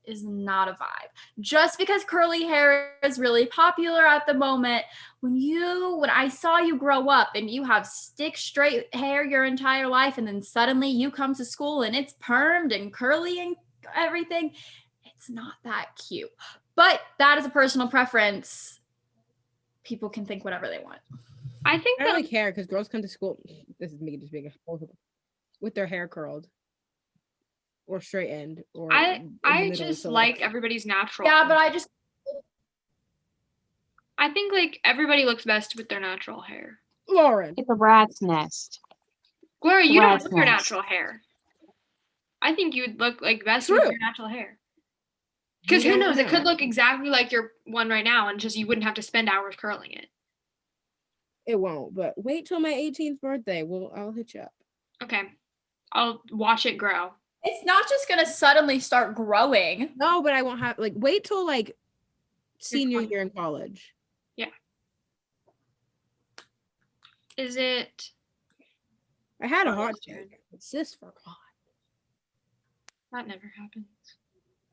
is not a vibe. Just because curly hair is really popular at the moment, when I saw you grow up and you have stick straight hair your entire life and then suddenly you come to school and it's permed and curly and everything, it's not that cute. But that is a personal preference. People can think whatever they want. I think I don't that really care because girls come to school. This is me just being a with their hair curled or straightened or in the I middle, just so, like everybody's natural. Yeah, but I think like everybody looks best with their natural hair. Lauren. It's a rat's nest. Gloria, you don't Rat's have your nest. natural hair. I think you would look like best True. with your natural hair. Because You who don't knows? It could know. look exactly like your one right now, and just you wouldn't have to spend hours curling it. It won't, but wait till my 18th birthday. I'll hit you up. Okay, I'll watch it grow. it's not just going to suddenly start growing. No, but I won't have wait till like senior 20. year in college. Is it? I had a Oh, hot that's good. take. Sis forgot. That never happens.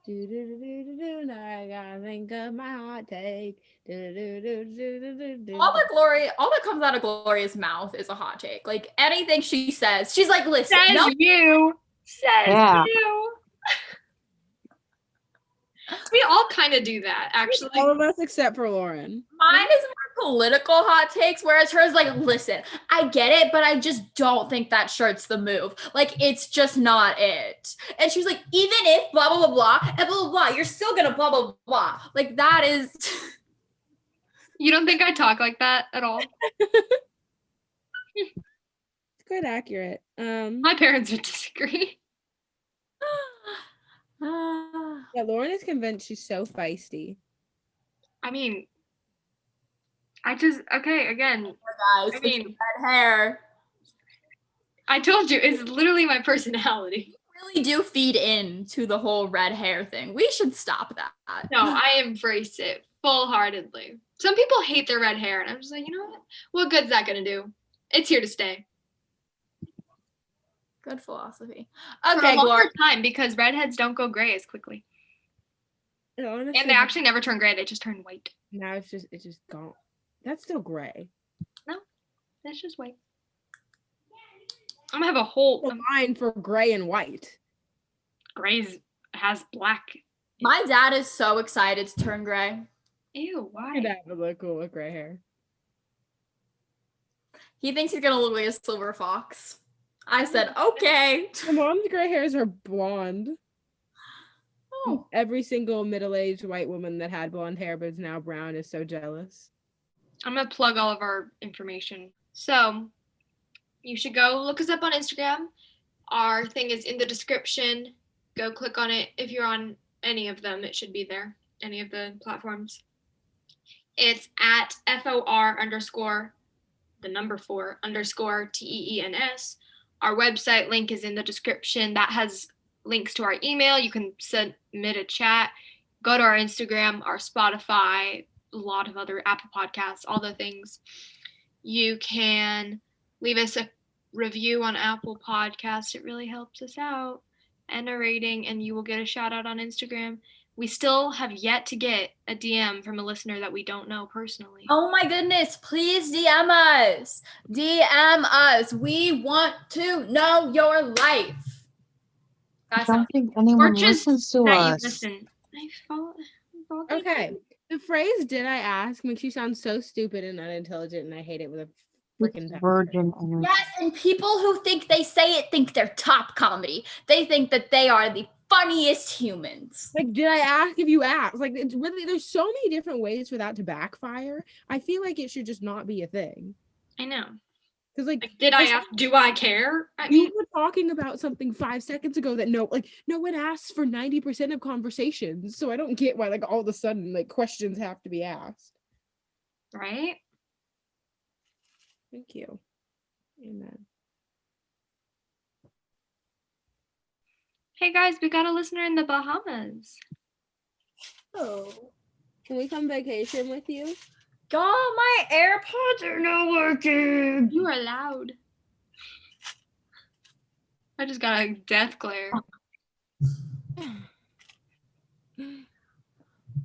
Do, now I gotta think of my hot take. Do. All that comes out of Gloria's mouth is a hot take. Like anything she says, she's like, listen, Says no, you. Says Yeah. you. We all kind of do that, actually. All of us except for Lauren. mine is more political hot takes, whereas hers like, listen, I get it, but I just don't think that shirt's the move. Like, it's just not it. And she was like, even if blah, blah, blah, blah, and blah, blah, blah, you're still gonna blah, blah, blah. Like, that is... You don't think I talk like that at all? It's quite accurate. My parents would disagree. Yeah, Lauren is convinced she's so feisty. I mean, again, guys, I mean, red hair. I told you, it's literally my personality. Really do feed into the whole red hair thing. We should stop that. No, I embrace it full-heartedly. Some people hate their red hair, and I'm just like, you know what good's that gonna do? It's here to stay. Good philosophy. For Okay, a longer Gloria. time, because redheads don't go gray as quickly. Honestly, And they actually never turn gray, they just turn white. now it's just gone. That's still gray. It's just white. I'm gonna have a whole The line for gray and white. gray has black. My dad is so excited to turn gray. Ew, why? Your dad would look cool with gray hair. He thinks he's gonna look like a silver fox. I said, okay. My mom's gray hairs are blonde. Oh. Every single middle-aged white woman that had blonde hair but is now brown is so jealous. I'm gonna plug all of our information. So you should go look us up on Instagram. Our thing is in the description. Go click on it. If you're on any of them, it should be there. Any of the platforms. It's at FOR_4 TEENS. Our website link is in the description. That has links to our email. You can submit a chat. Go to our Instagram, our Spotify, a lot of other Apple Podcasts, all the things. You can leave us a review on Apple Podcasts. It really helps us out. And a rating, and you will get a shout out on Instagram. We still have yet to get a DM from a listener that we don't know personally. Oh my goodness, please DM us. DM us. We want to know your life. I That's don't think anyone just listens to That you us. listen. Okay. The phrase "did I ask" makes you sound so stupid and unintelligent, and I hate it with a freaking bad. virgin energy. Yes, and people who think they say it think they're top comedy. They think that they are the funniest humans. Like, did I ask if you asked? Like, it's really, there's so many different ways for that to backfire. I feel like it should just not be a thing. I know. Because, like, Did I ask? Do I care? I you mean, were talking about something 5 seconds ago that no one asks for 90% of conversations. So I don't get why, like, all of a sudden, like, questions have to be asked. right? Thank you. Amen. Hey guys, we got a listener in the Bahamas. Oh. Can we come vacation with you? God, my AirPods are not working. You are loud. I just got a death glare.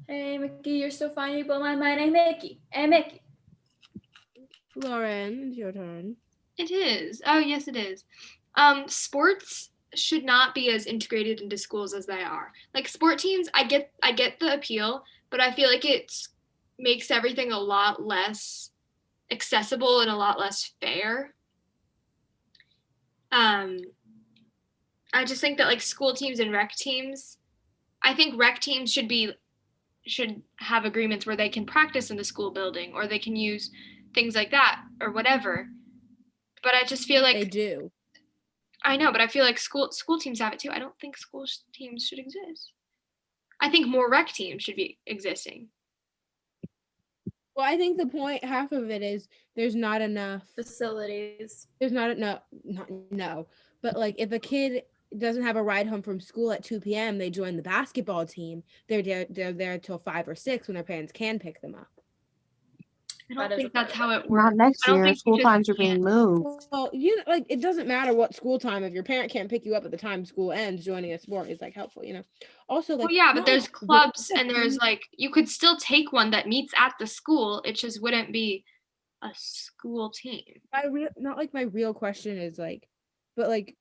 Hey, Mickey, you're so funny, you blow my mind. Hey, Mickey. Hey, Mickey. Lauren, it's your turn. It is. Oh, yes, it is. Sports should not be as integrated into schools as they are. Like sport teams, I get the appeal, but I feel like it makes everything a lot less accessible and a lot less fair. I just think that like school teams and rec teams, I think rec teams should have agreements where they can practice in the school building or they can use things like that or whatever. But I just feel like They do. I know, but I feel like school teams have it too. I don't think school teams should exist. I think more rec teams should be existing. Well, I think the point, half of it is there's not enough. Facilities. There's not no. But like if a kid doesn't have a ride home from school at 2 p.m., they join the basketball team. They're there till 5 or 6 when their parents can pick them up. I That don't is think a part that's of how it. it works. Not next I don't year. think School you times are just being can't. moved. Well, like it doesn't matter what school time if your parent can't pick you up at the time school ends. Joining a sport is like helpful, Also, like Well, yeah, but not there's like- clubs and there's like you could still take one that meets at the school. It just wouldn't be a school team. not like my real question is like, but like,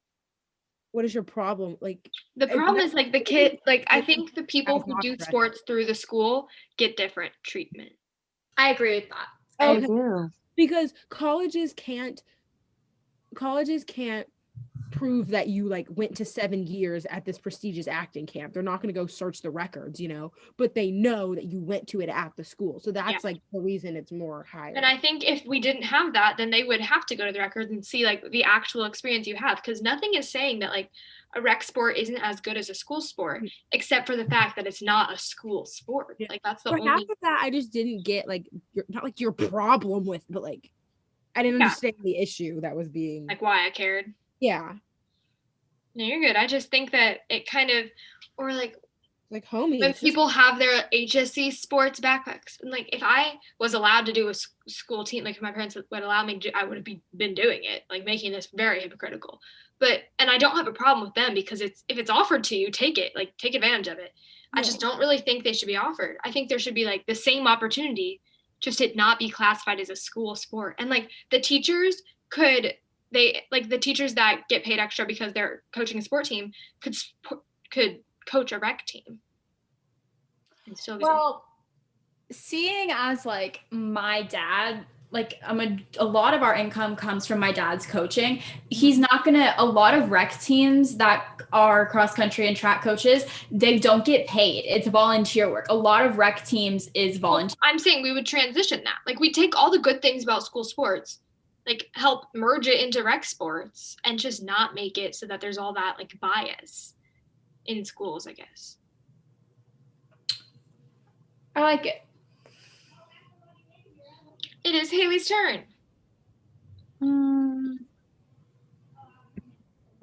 what is your problem? Like, The I- problem is like the kid, like I I think think the people that's who not do correct. sports through the school get different treatment. I agree with that. I okay, do. because colleges can't prove that you like went to 7 years at this prestigious acting camp. They're not going to go search the records, but they know that you went to it at the school. So that's like the reason it's more higher. And I think if we didn't have that, then they would have to go to the records and see like the actual experience you have, because nothing is saying that like a rec sport isn't as good as a school sport, except for the fact that it's not a school sport. Yeah. Like that's the For half only. of that, I just didn't get like not like your problem with, but like I didn't Yeah. understand the issue that was being. Like why I cared. Yeah, No, you're good. I just think that it kind of, or like like homie. when it's just- people have their HSC sports backpacks, and like if I was allowed to do a school team, like if my parents would allow me to, I would have been doing it, like making this very hypocritical. And I don't have a problem with them because if it's offered to you, take it, like take advantage of it. I just don't really think they should be offered. I think there should be like the same opportunity, just it not be classified as a school sport. And like the teachers the teachers that get paid extra because they're coaching a sport team could coach a rec team. And still get Well, seeing as like my dad, like a lot of our income comes from my dad's coaching. He's not a lot of rec teams that are cross country and track coaches, they don't get paid. It's volunteer work. A lot of rec teams is volunteer. I'm saying we would transition that. Like we take all the good things about school sports, like help merge it into rec sports and just not make it so that there's all that like bias in schools, I guess. I like it. It is Haley's turn.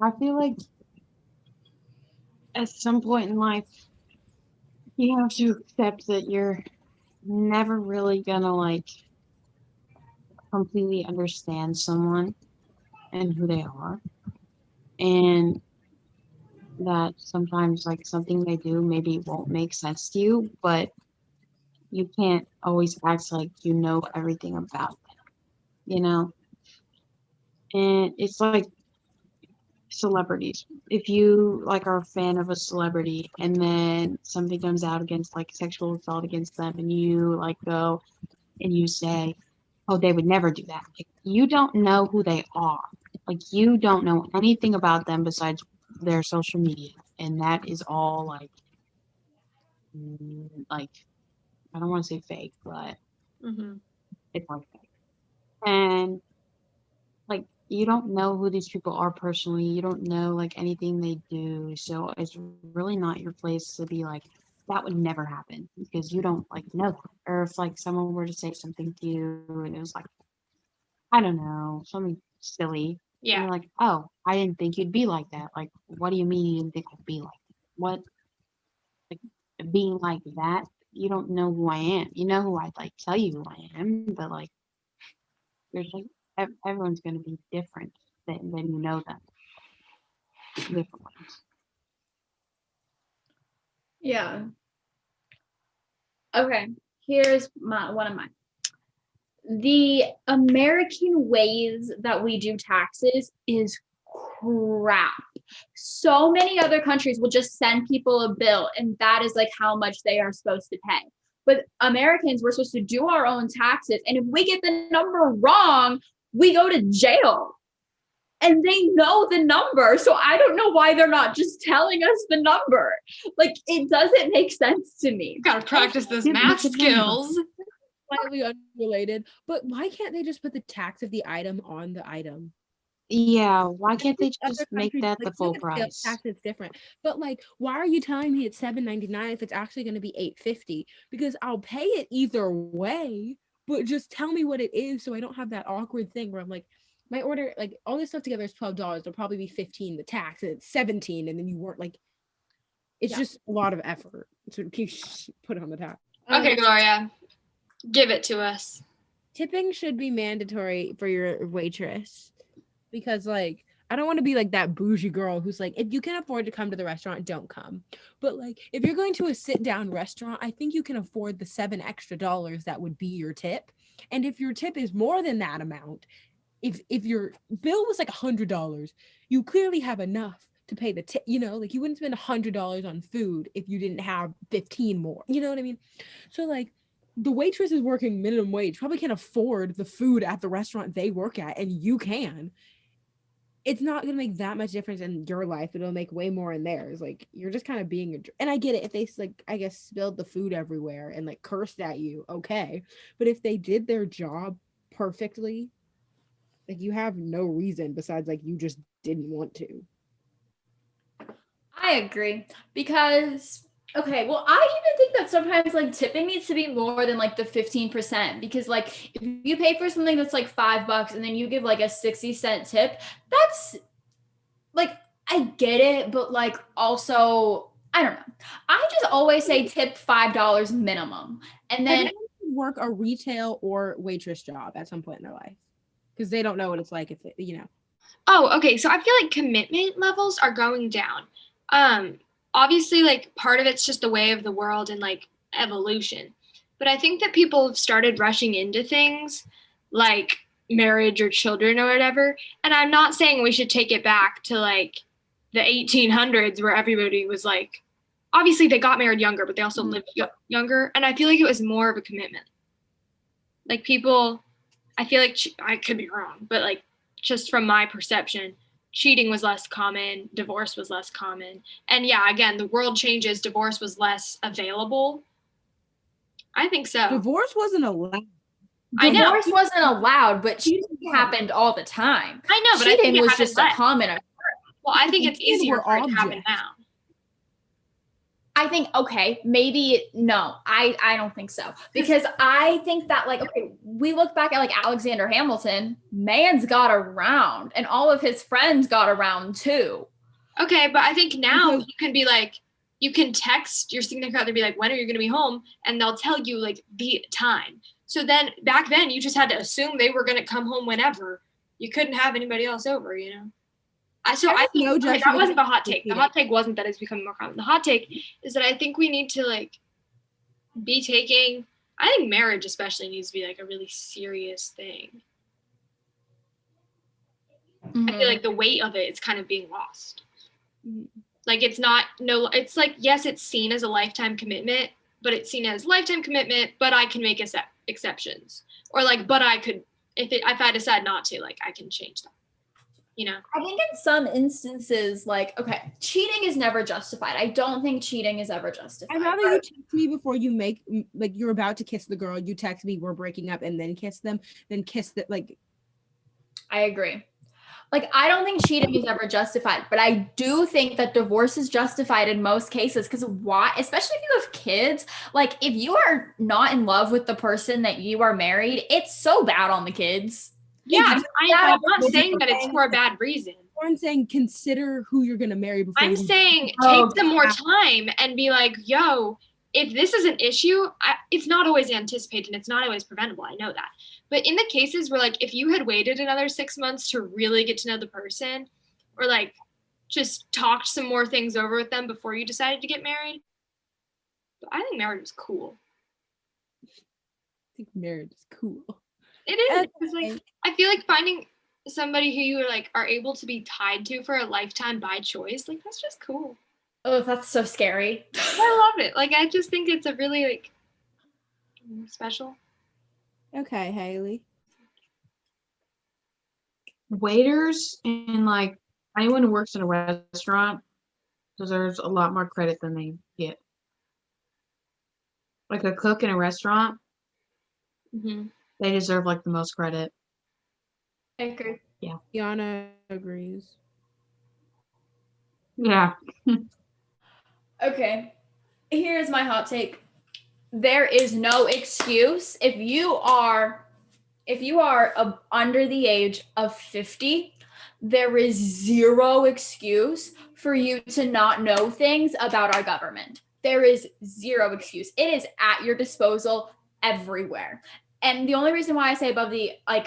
I feel like at some point in life, you have to accept that you're never really gonna like completely understand someone and who they are. And that sometimes like something they do maybe won't make sense to you, but you can't always act like you know everything about them, And it's like celebrities. If you like are a fan of a celebrity and then something comes out against like sexual assault against them and you like go and you say, oh, they would never do that. Like, you don't know who they are. Like, you don't know anything about them besides their social media. And that is all like, I don't want to say fake, but Mm-hmm. it's like fake. And like, you don't know who these people are personally. You don't know like anything they do. So it's really not your place to be like, that would never happen because you don't like know them. Or if like someone were to say something to you and it was like, I don't know, something silly. And Yeah. you're like, oh, I didn't think you'd be like that. Like, what do you mean you didn't think I'd be like that? What, like, being like that? You don't know who I am. You know who I'd like tell you who I am, but like, there's like, everyone's going to be different than you know them. Different ones. Yeah. Okay. Here's one of mine. The American ways that we do taxes is crap. So many other countries will just send people a bill, and that is like how much they are supposed to pay. But Americans, we're supposed to do our own taxes, and if we get the number wrong, we go to jail. And they know the number. So I don't know why they're not just telling us the number. Like, it doesn't make sense to me. You gotta practice those Yeah, math that's a good one. skills. Slightly unrelated, but why can't they just put the tax of the item on the item? Yeah, why can't they Other just make countries, that like, the full look at sales price? tax, it's different. But like, why are you telling me it's $7.99 if it's actually going to be $8.50? Because I'll pay it either way, but just tell me what it is so I don't have that awkward thing where I'm like, my order, like all this stuff together is $12. It'll probably be 15 the tax, and it's 17, and then you weren't like, it's Yeah. just a lot of effort to put it on the tax. Okay, Gloria, give it to us. Tipping should be mandatory for your waitress, because like I don't want to be like that bougie girl who's like, if you can afford to come to the restaurant, don't come. But like, if you're going to a sit down restaurant, I think you can afford the $7 extra that would be your tip. And if your tip is more than that amount, if your bill was like $100, you clearly have enough to pay the tip. You know, like you wouldn't spend $100 on food if you didn't have 15 more. You know what I mean? So like, the waitress is working minimum wage, probably can't afford the food at the restaurant they work at, and you can. It's not gonna make that much difference in your life, but it'll make way more in theirs. Like, you're just kind of being and I get it if they like, I guess, spilled the food everywhere and like cursed at you, okay. But if they did their job perfectly, like, you have no reason besides like you just didn't want to. I agree because okay, well, I even think that sometimes like tipping needs to be more than like the 15% because like if you pay for something that's like $5 and then you give like a 60-cent tip, that's like I get it, but like also I don't know. I just always say tip $5 minimum, and then Everyone should work a retail or waitress job at some point in their life because they don't know what it's like if it, you know. Oh, okay. So I feel like commitment levels are going down. Obviously, like part of it's just the way of the world and like evolution. But I think that people have started rushing into things like marriage or children or whatever. And I'm not saying we should take it back to like the 1800s where everybody was like, obviously they got married younger, but they also lived younger. And I feel like it was more of a commitment. Like people, I feel like I could be wrong, but like just from my perception, cheating was less common, divorce was less common. And yeah, again, the world changes, divorce was less available. I think so. Divorce wasn't allowed. I know. divorce wasn't allowed, but cheating happened all the time. I know, but I think Cheating it was happened just less. a common. Well, I think it's Kids easier were for it to happen objects. now. I think okay, maybe no, I don't think so because I think that like okay, we look back at like Alexander Hamilton, man's got around, and all of his friends got around too. Okay, but I think now Because- you can be like, you can text your significant other, be like, when are you going to be home? And they'll tell you like the time. So then back then you just had to assume they were going to come home whenever. You couldn't have anybody else over, you know? I think no okay, that judgment wasn't the hot take. The cheating. hot take wasn't that it's becoming more common. The hot take is that I think we need to like be taking, I think marriage especially needs to be like a really serious thing. I feel like the weight of it is kind of being lost. Like it's not it's like yes, it's seen as a lifetime commitment, but it's seen as lifetime commitment, but I can make exceptions. or like, but I could, if I decide not to, like, I can change that, you know? I think in some instances, like, okay, cheating is never justified. I don't think cheating is ever justified. I'd rather you text me before you make, like, you're about to kiss the girl, you text me, we're breaking up, and then kiss them, then kiss the, like. I agree. Like, I don't think cheating is ever justified, but I do think that divorce is justified in most cases. Because why? Especially if you have kids. Like, if you are not in love with the person that you are married, it's so bad on the kids. Yeah, I'm not saying that it's for a bad reason. I'm saying consider who you're gonna marry before. I'm saying take some more time and be like, yo, if this is an issue, it's not always anticipated and it's not always preventable. I know that. But in the cases where, like, if you had waited another 6 months to really get to know the person, or like just talked some more things over with them before you decided to get married, I think marriage is cool. I think marriage is cool. It is. Because, like, I feel like finding somebody who you are able to be tied to for a lifetime by choice, like, that's just cool. Oh, that's so scary. I love it. Like, I just think it's a really, like, special. Okay, Haley. Waiters and like anyone who works in a restaurant deserves a lot more credit than they get. Like a cook in a restaurant, they deserve like the most credit. I agree. Yeah. Yana agrees. Yeah. Okay. Here's my hot take. There is no excuse if you are under the age of 50, there is zero excuse for you to not know things about our government. There is zero excuse. It is at your disposal everywhere. And the only reason why I say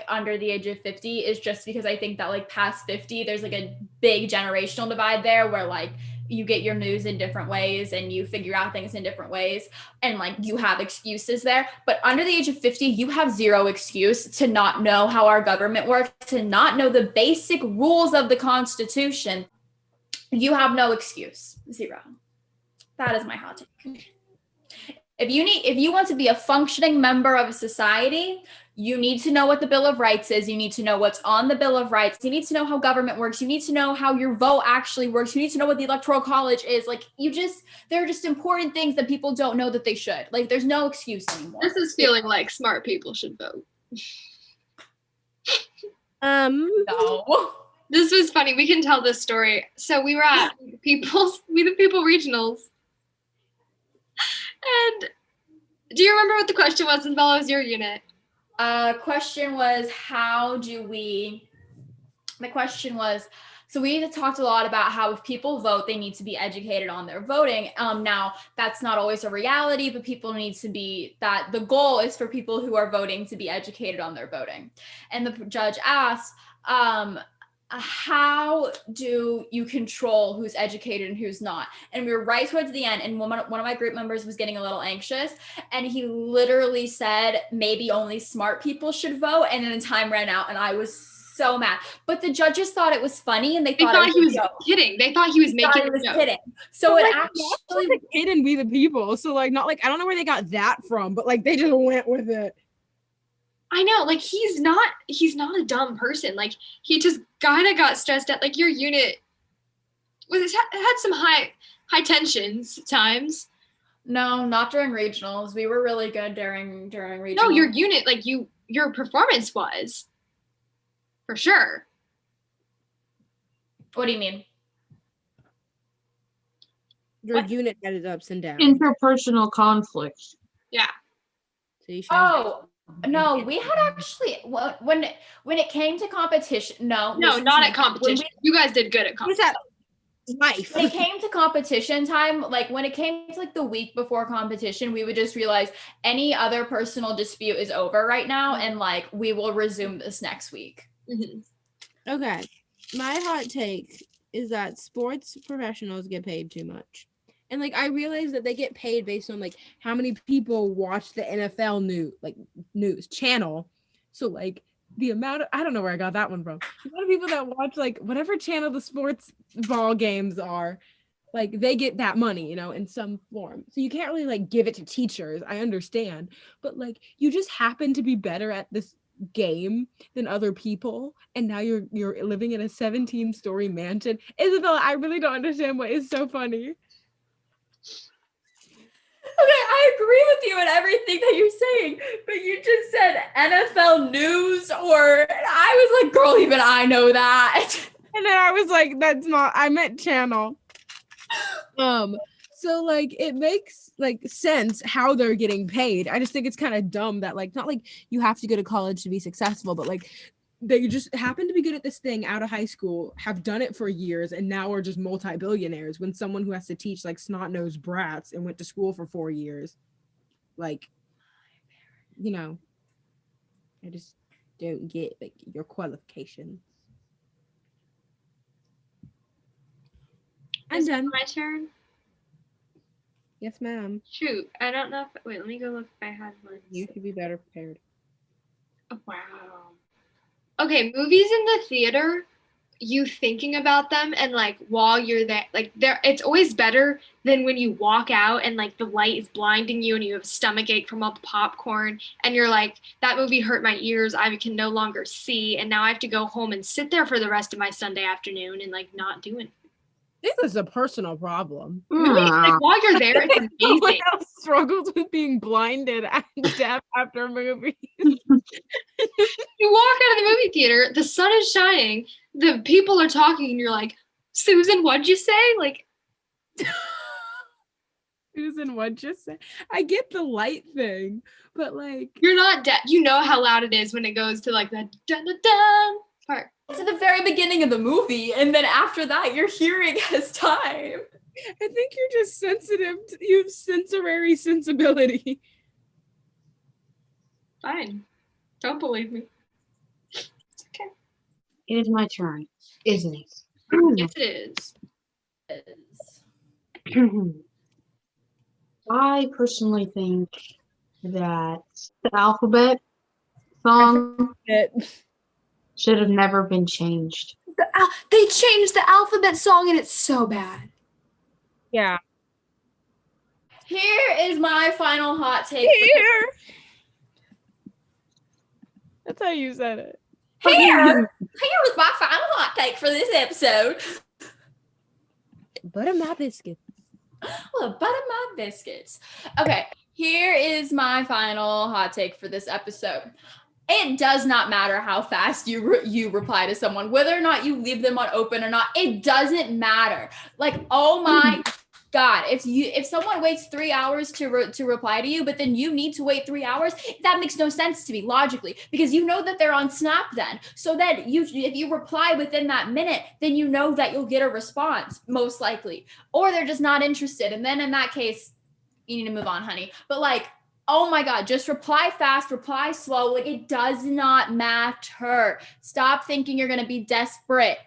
under the age of 50 is just because I think that like past 50, there's like a big generational divide there where like you get your news in different ways and you figure out things in different ways and like you have excuses there. But under the age of 50, you have zero excuse to not know how our government works, to not know the basic rules of the Constitution. You have no excuse. Zero. That is my hot take. If you want to be a functioning member of a society, you need to know what the Bill of Rights is. You need to know what's on the Bill of Rights. You need to know how government works. You need to know how your vote actually works. You need to know what the Electoral College is. Like, there are just important things that people don't know that they should. Like, there's no excuse anymore. This is feeling like smart people should vote. No. This was funny. We can tell this story. So we were at We the People regionals. And do you remember what the question was, Isabella? It was your unit. Question was, so we talked a lot about how if people vote, they need to be educated on their voting. Now, that's not always a reality, but people need to be, that the goal is for people who are voting to be educated on their voting. And the judge asked, how do you control who's educated and who's not? And we were right towards the end, and one of my group members was getting a little anxious, and he literally said maybe only smart people should vote, and then the time ran out, and I was so mad. But the judges thought it was funny, and they thought he was kidding. They thought he was making it kidding. So it actually like a kid in We the People. So like not like I don't know where they got that from, but like they just went with it. I know, like he's not a dumb person. Like he just kind of got stressed out. Like your unit had some high tensions at times. No, not during regionals. We were really good during regionals. No, your unit, like your performance was. For sure. What do you mean? Your unit had its ups and downs. Interpersonal conflicts. Yeah. So no, we had actually when it came to competition. No, not at competition. You guys did good at competition. Life. When it came to competition time, like when it came to like the week before competition, we would just realize any other personal dispute is over right now, and like we will resume this next week. Mm-hmm. Okay, my hot take is that sports professionals get paid too much. And like I realize that they get paid based on like how many people watch the NFL news channel. So like the amount of, I don't know where I got that one from. The amount of people that watch like whatever channel the sports ball games are, like they get that money, in some form. So you can't really like give it to teachers. I understand, but like you just happen to be better at this game than other people, and now you're living in a 17-story mansion. Isabella, I really don't understand what is so funny. Okay, I agree with you in everything that you're saying, but you just said NFL news, or I was like, girl, even I know that. And then I was like, that's not, I meant channel. So like it makes like sense how they're getting paid. I just think it's kind of dumb that like, not like you have to go to college to be successful, but like they just happen to be good at this thing out of high school, have done it for years, and now are just multi-billionaires, when someone who has to teach like snot-nosed brats and went to school for 4 years, like, I just don't get like your qualifications. I'm Is it done. my turn? Yes, ma'am. Shoot, I don't know if, wait, let me go look if I had one. You could be better prepared. Oh, wow. Okay, movies in the theater, you thinking about them and like while you're there, like it's always better than when you walk out and like the light is blinding you and you have a stomach ache from all the popcorn and you're like, that movie hurt my ears, I can no longer see, and now I have to go home and sit there for the rest of my Sunday afternoon and like not do anything. This is a personal problem. Really? Like while you're there, it's Someone amazing. else struggles with being blinded and deaf after a movie. You walk out of the movie theater, the sun is shining, the people are talking, and you're like, Susan, what'd you say? Like, Susan, what'd you say? I get the light thing, but like, you're not deaf. You know how loud it is when it goes to like the dun dun dun part. It's at the very beginning of the movie, and then after that, your hearing has time. I think you're just sensitive. You have sensory sensibility. Fine. Don't believe me. Okay. It is my turn, isn't it? Yes, it is. I personally think that the alphabet song should have never been changed. They changed the alphabet song and it's so bad. Yeah. Here is my final hot take. Here. That's how you said it. Here is my final hot take for this episode. Butter my biscuit. Well, butter my biscuits. Okay, here is my final hot take for this episode. It does not matter how fast you reply to someone, whether or not you leave them on open or not. It doesn't matter. Like, oh my God, if someone waits 3 hours to reply to you, but then you need to wait 3 hours, that makes no sense to me logically, because you know that they're on Snap then. So then if you reply within that minute, then you know that you'll get a response most likely, or they're just not interested. And then in that case, you need to move on, honey. But like, oh my God, just reply fast, reply slow. Like, it does not matter. Stop thinking you're going to be desperate.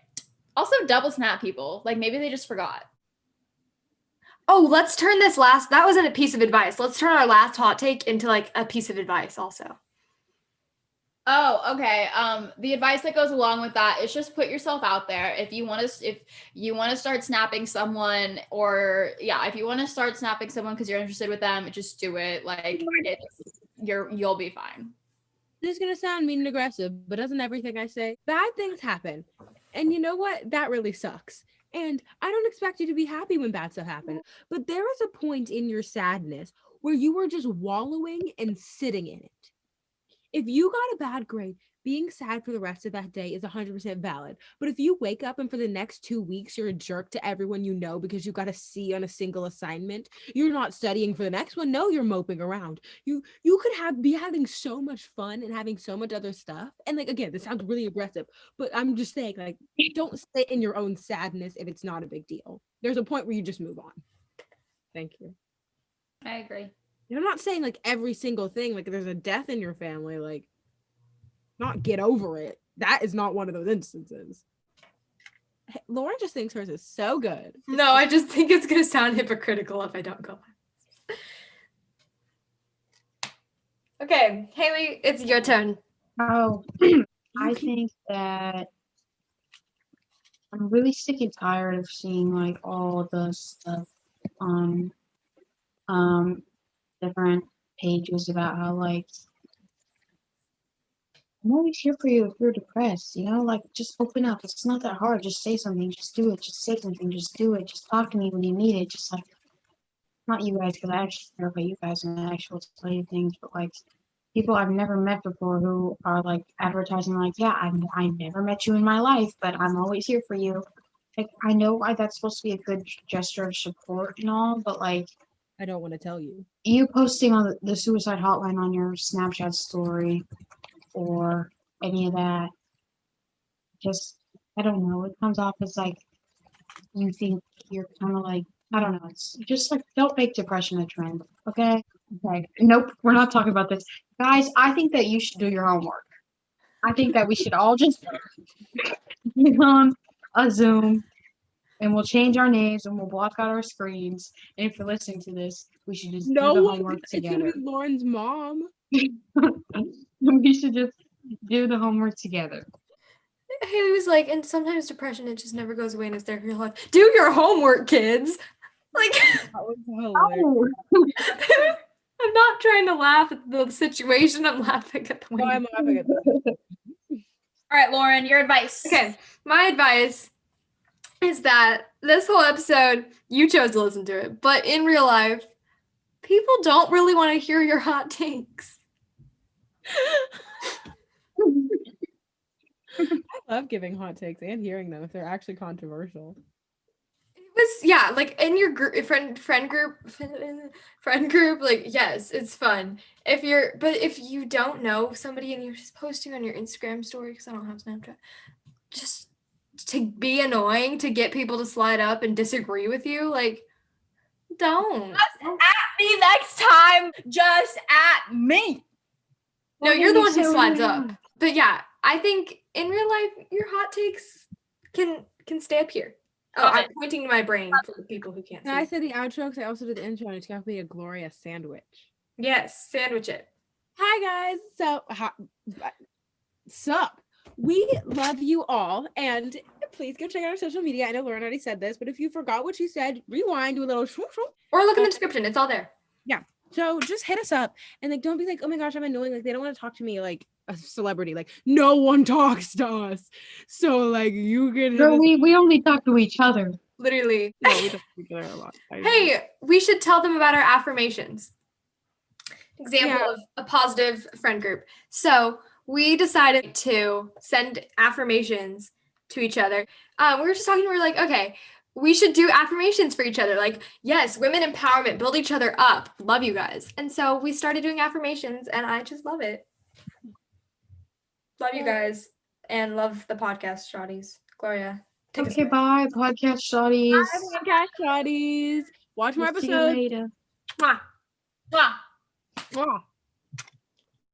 Also, double snap people. Like, maybe they just forgot. Oh, let's turn this that wasn't a piece of advice. Let's turn our last hot take into like a piece of advice also. Oh, okay. The advice that goes along with that is just put yourself out there. If you want to start snapping someone, or if you want to start snapping someone because you're interested with them, just do it. Like, you'll be fine. This is gonna sound mean and aggressive, but doesn't everything I say? Bad things happen. And you know what? That really sucks. And I don't expect you to be happy when bad stuff happens. But there is a point in your sadness where you are just wallowing and sitting in it. If you got a bad grade, being sad for the rest of that day is 100% valid. But if you wake up and for the next 2 weeks, you're a jerk to everyone you know because you got a C on a single assignment, you're not studying for the next one. No, you're moping around. You could be having so much fun and having so much other stuff. And like, again, this sounds really aggressive, but I'm just saying, like, don't sit in your own sadness if it's not a big deal. There's a point where you just move on. Thank you. I agree. I'm not saying like every single thing, like there's a death in your family, like, not get over it. That is not one of those instances. Hey, Lauren just thinks hers is so good. No, I just think it's gonna sound hypocritical if I don't go. Okay, Haley, it's your turn. Oh, I think that I'm really sick and tired of seeing like all the stuff on different pages about how like I'm always here for you if you're depressed, like just open up. It's not that hard. Just say something, just do it, just say something, just do it. Just talk to me when you need it. Just like not you guys, because I actually care about you guys and I actually tell you things, but like people I've never met before who are like advertising like, yeah, I never met you in my life, but I'm always here for you. Like I know why that's supposed to be a good gesture of support and all, but like I don't want to tell you. you posting on the suicide hotline on your Snapchat story or any of that, just I don't know. It comes off as like you think you're kind of like I don't know. It's just like don't make depression a trend, okay? Okay. Nope, we're not talking about this, guys. I think that you should do your homework. I think that we should all just get on a Zoom and we'll change our names and we'll block out our screens. And if you're listening to this, we should just do the homework it's gonna together. be Lauren's mom. We should just do the homework together. Haley was like, and sometimes depression, it just never goes away and it's there for your life. Do your homework, kids. Like, That was hilarious. Oh. I'm not trying to laugh at the situation. I'm laughing at the way. No, I'm laughing at that. All right, Lauren, your advice. Okay, my advice is that this whole episode, you chose to listen to it, but in real life, people don't really want to hear your hot takes. I love giving hot takes and hearing them if they're actually controversial. It was, yeah, like in your group, friend group, like, yes, it's fun. But if you don't know somebody and you're just posting on your Instagram story, because I don't have Snapchat, just to be annoying, to get people to slide up and disagree with you, like, don't. At me next time, just at me. No, you're the one who slides up. But yeah, I think in real life, your hot takes can stay up here. Oh, I'm pointing to my brain for the people who can't And I see. said the outro because I also did the intro and it's got to be a glorious sandwich. Yes, sandwich it. Hi guys. Sup? We love you all, and please go check out our social media. I know Lauren already said this, but if you forgot what she said, rewind, do a little shoo. Or look in the description. It's all there. So just hit us up and like don't be like, oh my gosh, I'm annoying. Like they don't want to talk to me like a celebrity. Like no one talks to us. So like you can hit Girl, us- we only talk to each other. Literally. No, we talk to each other a lot. Hey, we should tell them about our affirmations. Example of a positive friend group. So we decided to send affirmations to each other. We were just talking, we were like, okay, we should do affirmations for each other. Like, yes, women empowerment, build each other up. Love you guys. And so we started doing affirmations and I just love it. Love you guys and love the podcast, Shotties. Gloria, take us Okay, away. bye, podcast shotties. Podcast shotties. Watch more We'll see you episodes. later. Mwah. Mwah. Mwah.